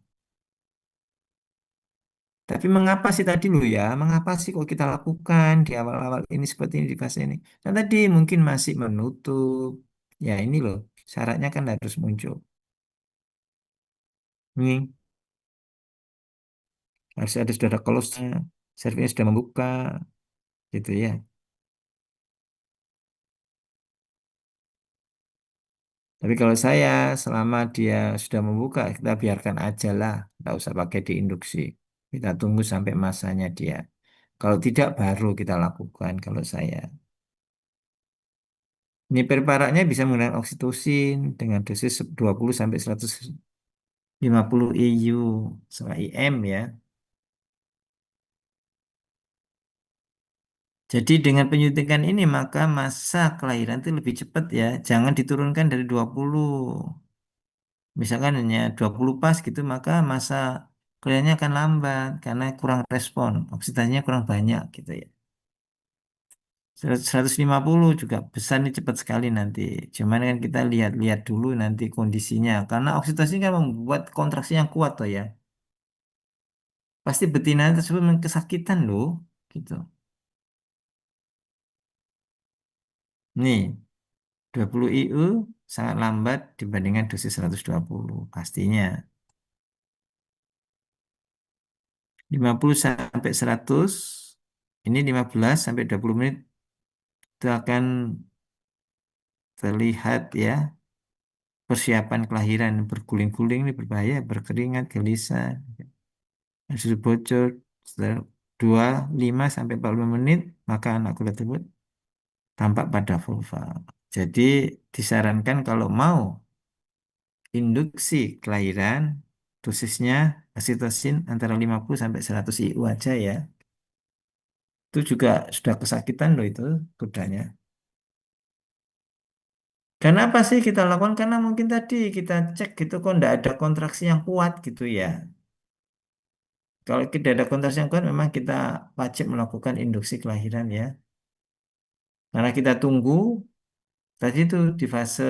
Tapi mengapa sih tadi loh ya? Mengapa sih kok kita lakukan di awal-awal ini seperti ini di fase ini? Kan tadi mungkin masih menutup. Ya ini loh, syaratnya kan harus muncul. Ini harus ada sudah ada close-nya, servisnya sudah membuka, gitu ya. Tapi kalau saya, selama dia sudah membuka, kita biarkan aja lah. Nggak usah pakai diinduksi. Kita tunggu sampai masanya dia. Kalau tidak, baru kita lakukan kalau saya. Ini preparatnya bisa menggunakan oksitosin dengan dosis 20 sampai 150 IU sama IM ya. Jadi dengan penyuntikan ini maka masa kelahiran itu lebih cepat ya. Jangan diturunkan dari 20. Misalkan hanya 20 pas gitu maka masa kelahirannya akan lambat karena kurang respon, oksidannya kurang banyak gitu ya. 150 juga besar nih cepat sekali nanti. Cuman kan kita lihat-lihat dulu nanti kondisinya. Karena oksitosin kan membuat kontraksi yang kuat toh ya. Pasti betina tersebut kesakitan loh. Gitu. Nih, 20 IU sangat lambat dibandingkan dosis 120 pastinya. 50 sampai 100, ini 15 sampai 20 menit itu akan terlihat ya persiapan kelahiran berguling-guling ini berbahaya, berkeringat, gelisah. Sudah bocor setelah 25 sampai 45 menit maka anak kuda tersebut tampak pada vulva. Jadi disarankan kalau mau induksi kelahiran dosisnya oksitosin antara 50 sampai 100 IU aja ya. Itu juga sudah kesakitan loh itu kudanya. Kenapa sih kita lakukan? Karena mungkin tadi kita cek gitu kok ndak ada kontraksi yang kuat gitu ya. Kalau tidak ada kontraksi yang kuat memang kita wajib melakukan induksi kelahiran ya. Karena kita tunggu tadi itu di fase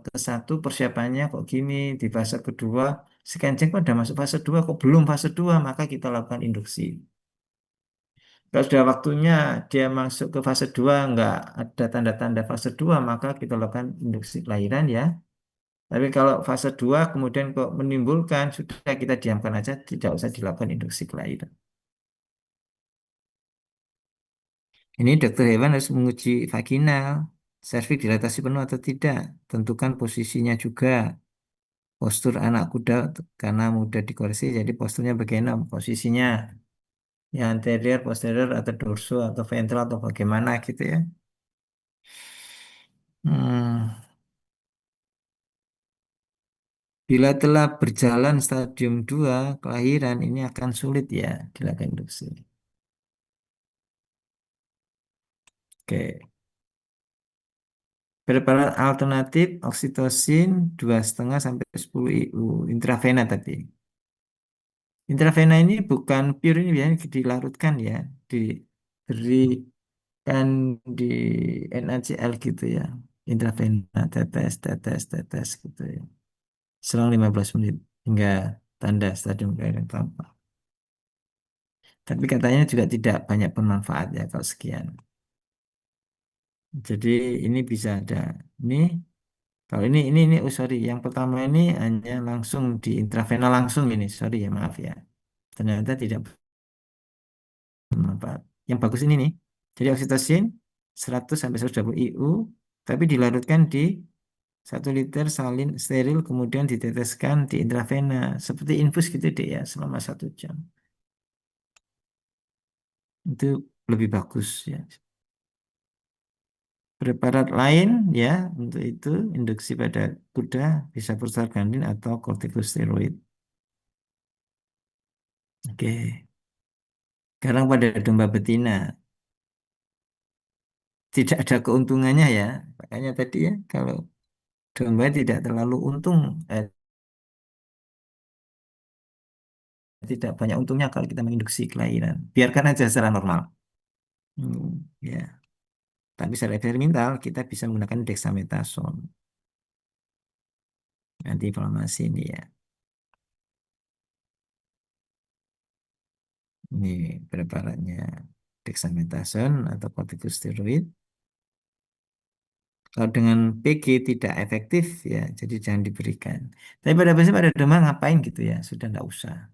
ke 1 persiapannya kok gini, di fase kedua scan cek kok udah masuk fase 2 kok belum fase 2 maka kita lakukan induksi. Kalau sudah waktunya dia masuk ke fase 2 nggak ada tanda-tanda fase 2 maka kita lakukan induksi kelahiran ya. Tapi kalau fase 2 kemudian kok menimbulkan, sudah kita diamkan aja, tidak usah dilakukan induksi kelahiran. Ini dokter hewan harus menguji vaginal, serviks dilatasi penuh atau tidak. Tentukan posisinya juga. Postur anak kuda karena mudah dikoreksi, jadi posturnya bagaimana posisinya. Ya anterior, posterior, atau dorso, atau ventral, atau bagaimana gitu ya. Hmm. Bila telah berjalan stadium 2 kelahiran, ini akan sulit ya dilakukan induksi. Oke. Preparat alternatif oksitosin 2,5 sampai 10 IU intravena tadi. Intravena ini bukan pure, ini biasanya dilarutkan ya, diberikan di NaCl gitu ya. Intravena tetes tetes tetes gitu ya. Selang 15 menit hingga tanda stadium kelahiran tampak. Tapi katanya juga tidak banyak bermanfaat ya kalau sekian. Jadi ini bisa ada. Ini kalau ini oh sorry, yang pertama ini hanya langsung di intravena langsung ini, sorry ya maaf ya. Ternyata tidak bermanfaat. Yang bagus ini nih. Jadi oksitosin 100 sampai 120 IU, tapi dilarutkan di 1 liter salin steril kemudian diteteskan di intravena seperti infus gitu deh ya selama 1 jam. Itu lebih bagus ya. Preparat lain ya untuk itu induksi pada kuda bisa prostaglandin atau kortikosteroid. Oke. Sekarang pada domba betina tidak ada keuntungannya ya. Makanya tadi ya kalau domba tidak terlalu untung, tidak banyak untungnya kalau kita menginduksi kelahiran. Biarkan aja secara normal. Ya. Tapi secara eksperimental kita bisa menggunakan dexamethasone antiinflamasi ini ya. Ini preparatnya dexamethasone atau kortikosteroid. Kalau dengan PG tidak efektif ya, jadi jangan diberikan. Tapi pada prinsip pada demam ngapain gitu ya, sudah tidak usah.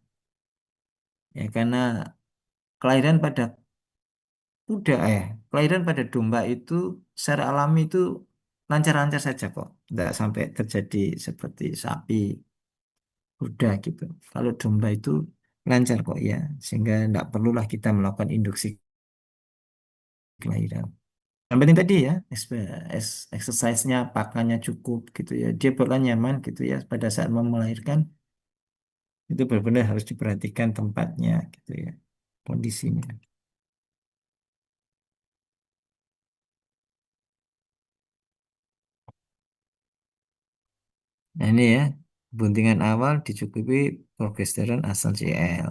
Ya karena kelahiran pada kuda kelahiran pada domba itu secara alami itu lancar-lancar saja kok. Tidak sampai terjadi seperti sapi, kuda gitu. Kalau domba itu lancar kok ya, sehingga tidak perlulah kita melakukan induksi kelahiran. Yang penting tadi ya, exercise-nya, pakannya cukup gitu ya. Dia bakal nyaman gitu ya pada saat mau melahirkan. Itu benar-benar harus diperhatikan tempatnya gitu ya, kondisinya. Nah ini ya, buntingan awal dicukupi progesteron asal CL,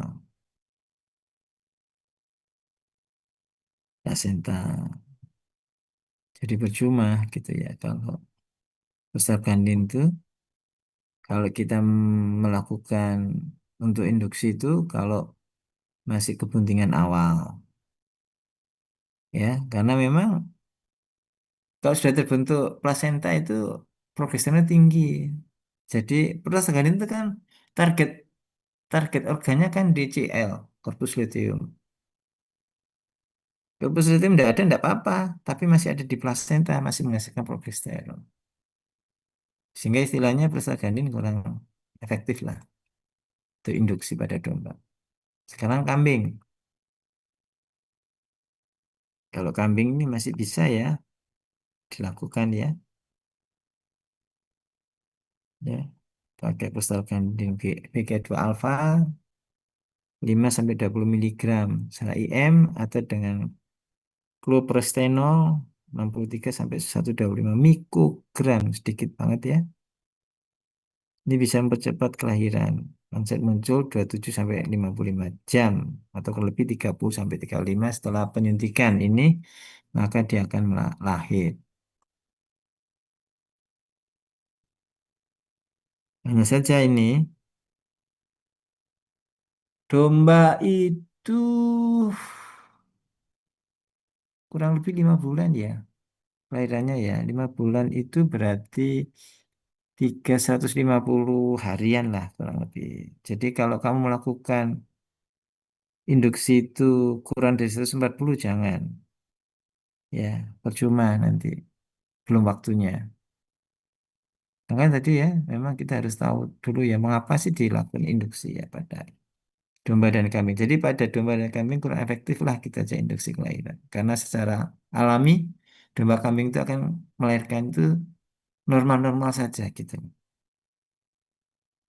placenta. Jadi percuma gitu ya kalau prostaglandin itu kalau kita melakukan untuk induksi itu kalau masih kebuntingan awal ya, karena memang kalau sudah terbentuk plasenta itu progesteronnya tinggi. Jadi prostaglandin itu kan target target organnya kan di CL, corpus luteum. Corpus luteum tidak ada, tidak apa-apa, tapi masih ada di plasenta, masih menghasilkan progesteron. Sehingga istilahnya prostaglandin kurang efektif lah untuk induksi pada domba. Sekarang kambing. Kalau kambing ini masih bisa ya dilakukan ya, ya pakai prostaglandin VK2 alfa 5 sampai 20 miligram 1 IM atau dengan cloprestenol 63 sampai 125 mikrogram sedikit banget ya. Ini bisa mempercepat kelahiran. Onset muncul 27 sampai 55 jam atau kurang lebih 30 sampai 35 setelah penyuntikan ini maka dia akan lahir. Hanya saja ini domba itu kurang lebih 5 bulan ya kelahirannya ya. 5 bulan itu berarti 350 harian lah kurang lebih. Jadi kalau kamu melakukan induksi itu kurang dari 140 jangan. Ya, percuma nanti. Belum waktunya. Maka tadi ya, memang kita harus tahu dulu ya, mengapa sih dilakukan induksi ya pada domba dan kambing. Jadi pada domba dan kambing kurang efektif lah kita aja induksi kelahiran. Karena secara alami, domba kambing itu akan melahirkan itu normal-normal saja gitu.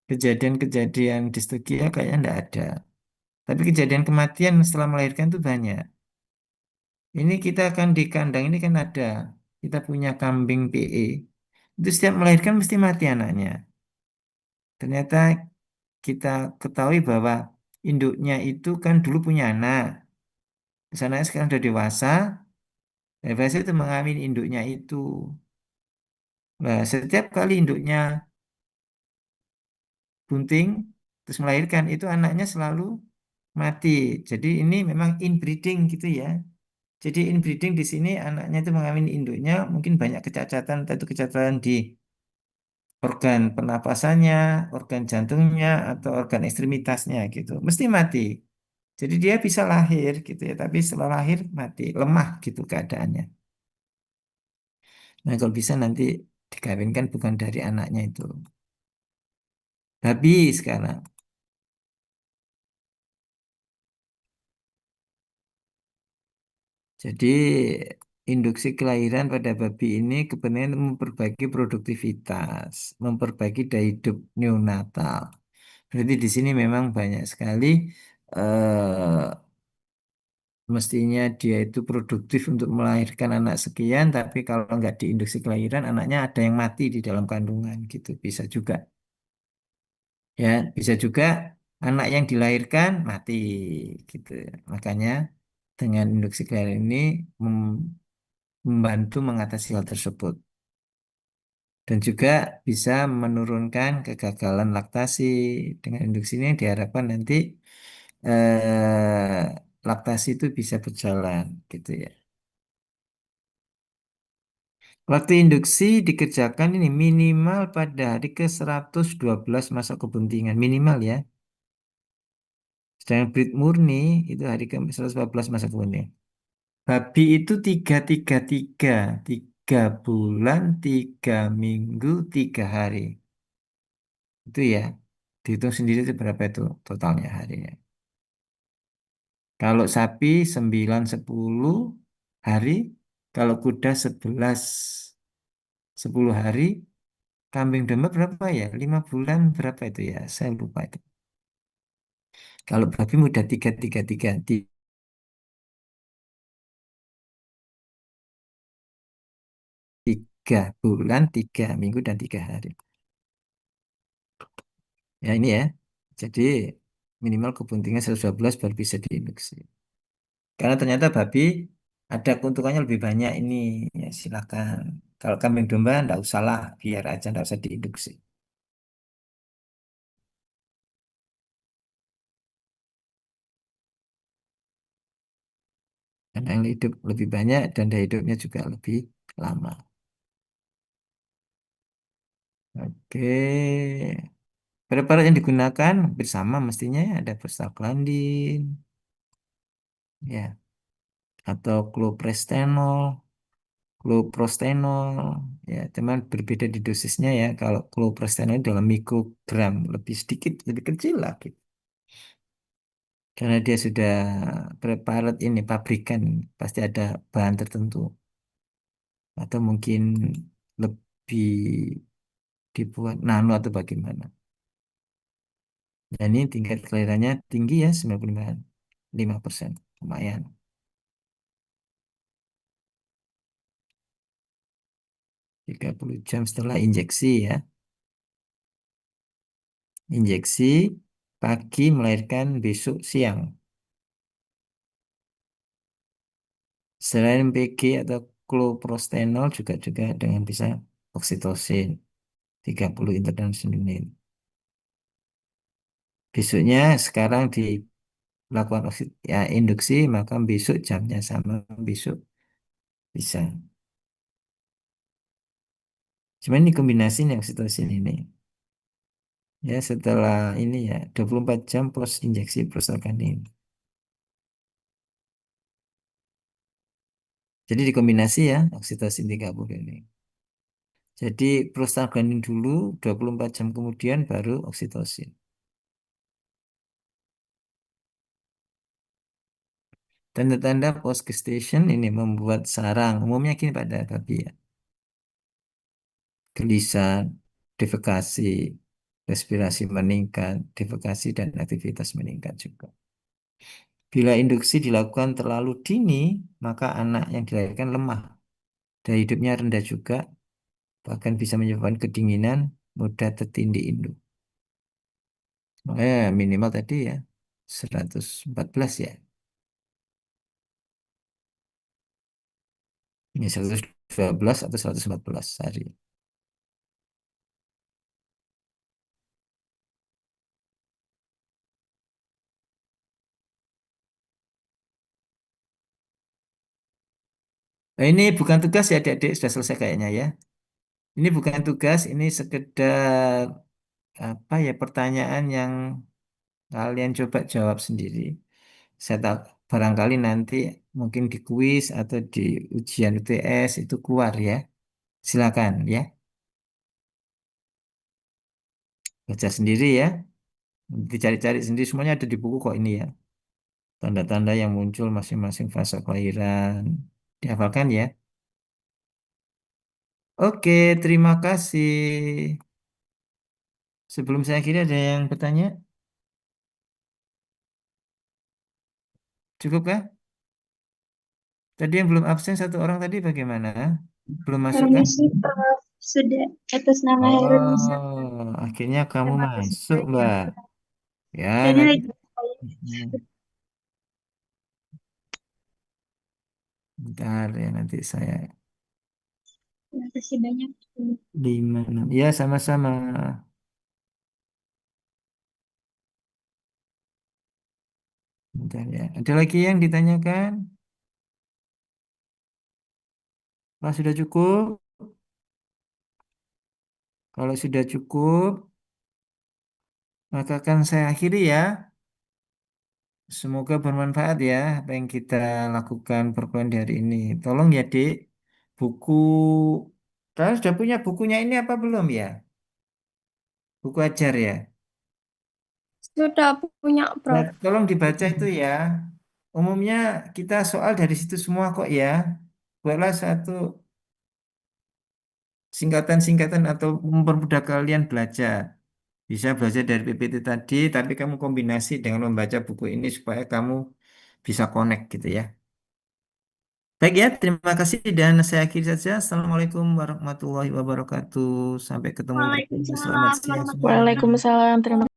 Kejadian-kejadian distokia kayaknya enggak ada. Tapi kejadian kematian setelah melahirkan itu banyak. Ini kita akan di kandang ini kan ada, kita punya kambing PE. Itu setiap melahirkan mesti mati anaknya. Ternyata kita ketahui bahwa induknya itu kan dulu punya anak. Terus anaknya sekarang sudah dewasa. Dewasa itu mengambil induknya itu. Nah, setiap kali induknya bunting, terus melahirkan, itu anaknya selalu mati. Jadi ini memang inbreeding gitu ya. Jadi inbreeding di sini anaknya itu mengambil induknya, mungkin banyak kecacatan, entah itu kecacatan di organ pernapasannya, organ jantungnya, atau organ ekstremitasnya gitu. Mesti mati. Jadi dia bisa lahir gitu ya, tapi setelah lahir mati, lemah gitu keadaannya. Nah kalau bisa nanti dikawinkan bukan dari anaknya itu. Babi sekarang. Jadi induksi kelahiran pada babi ini kepentingan memperbaiki produktivitas, memperbaiki daya hidup neonatal. Berarti di sini memang banyak sekali eh, mestinya dia itu produktif untuk melahirkan anak sekian, tapi kalau nggak diinduksi kelahiran, anaknya ada yang mati di dalam kandungan gitu, bisa juga. Ya, bisa juga anak yang dilahirkan mati gitu. Makanya dengan induksi kelahiran ini membantu mengatasi hal tersebut. Dan juga bisa menurunkan kegagalan laktasi. Dengan induksi ini diharapkan nanti laktasi itu bisa berjalan gitu ya. Waktu induksi dikerjakan ini minimal pada hari ke 112 masa kebuntingan. Minimal ya. Sedangkan breed murni itu hari ke 114 masa kebuntingan. Babi itu 333. 3 bulan, 3 minggu, 3 hari. Itu ya. Dihitung sendiri itu berapa itu totalnya harinya. Kalau sapi 9, 10 hari. Kalau kuda 11, 10 hari. Kambing domba berapa ya? 5 bulan berapa itu ya? Saya lupa itu. Kalau babi mudah 333. 3 bulan, 3 minggu, dan 3 hari. Ya ini ya. Jadi minimal kebuntingan 112 baru bisa diinduksi. Karena ternyata babi ada keuntungannya lebih banyak ini. Ya silakan. Kalau kambing domba enggak usah lah. Biar aja enggak usah diinduksi. Karena yang hidup lebih banyak dan daya hidupnya juga lebih lama. Oke. Preparat yang digunakan hampir sama mestinya ya. Ada prostaglandin, ya, atau cloprestenol, cloprostenol, ya, teman berbeda di dosisnya ya. Kalau cloprestenol dalam mikrogram lebih sedikit, lebih kecil lagi. Karena dia sudah preparat ini pabrikan, pasti ada bahan tertentu atau mungkin lebih dibuat nano atau bagaimana. Dan ini tingkat kelahirannya tinggi ya 95%, lumayan. 30 jam setelah injeksi ya. Injeksi pagi melahirkan besok siang. Selain PG atau cloprostenol juga dengan bisa oksitosin 30 international unit. Besoknya sekarang dilakukan ya, induksi maka besok jamnya sama besok bisa. Cuman ini kombinasi nih oksitosin ini. Ya, setelah ini ya 24 jam plus injeksi prostaglandin. Jadi dikombinasi ya oksitosin 30 ini. Jadi prostaglandin dulu 24 jam kemudian baru oksitosin. Tanda-tanda post gestation ini membuat sarang. Umumnya gini pada babi ya. Gelisah, defekasi, respirasi meningkat, defekasi dan aktivitas meningkat juga. Bila induksi dilakukan terlalu dini, maka anak yang dilahirkan lemah. Daya hidupnya rendah juga, bahkan bisa menyebabkan kedinginan, mudah tertindih induk. Makanya minimal tadi ya, 114 ya. Ini 112 atau 114 hari. Nah, ini bukan tugas ya adik-adik, sudah selesai kayaknya ya. Ini bukan tugas, ini sekedar apa ya pertanyaan yang kalian coba jawab sendiri. Saya tak barangkali nanti mungkin di kuis atau di ujian UTS itu keluar ya. Silakan ya, baca sendiri ya. Dicari-cari sendiri semuanya ada di buku kok ini ya. Tanda-tanda yang muncul masing-masing fase kelahiran. Dihafalkan ya. Oke, terima kasih. Sebelum saya akhiri ada yang bertanya? Cukup kah? Tadi yang belum absen satu orang tadi bagaimana? Belum masuk kan? Permisi, Prof. Sudah atas nama Herun Nisa. Oh, akhirnya kamu Terima kasih masuk, banyak. Mbak. Ya, Kayaknya nanti. itu. Hmm, bentar ya, nanti saya Terima kasih banyak. 5, 6. Ya, sama-sama. Bentar ya. Ada lagi yang ditanyakan? Kalau sudah cukup? Kalau sudah cukup, maka akan saya akhiri ya. Semoga bermanfaat ya apa yang kita lakukan perkuliahan di hari ini. Tolong ya, Dik. Buku, kalian sudah punya bukunya ini apa belum ya? Buku ajar ya? Sudah punya, Nah, Prof. tolong dibaca itu ya. Umumnya kita soal dari situ semua kok ya. Buatlah satu singkatan-singkatan atau mempermudah kalian belajar. Bisa belajar dari PPT tadi, tapi kamu kombinasi dengan membaca buku ini supaya kamu bisa connect gitu ya. Baik ya, terima kasih dan saya akhiri saja. Assalamualaikum warahmatullahi wabarakatuh. Sampai ketemu berikutnya. Selamat Waalaikumsalam siang warahmatullahi semuanya. wabarakatuh. Waalaikumsalam. Terima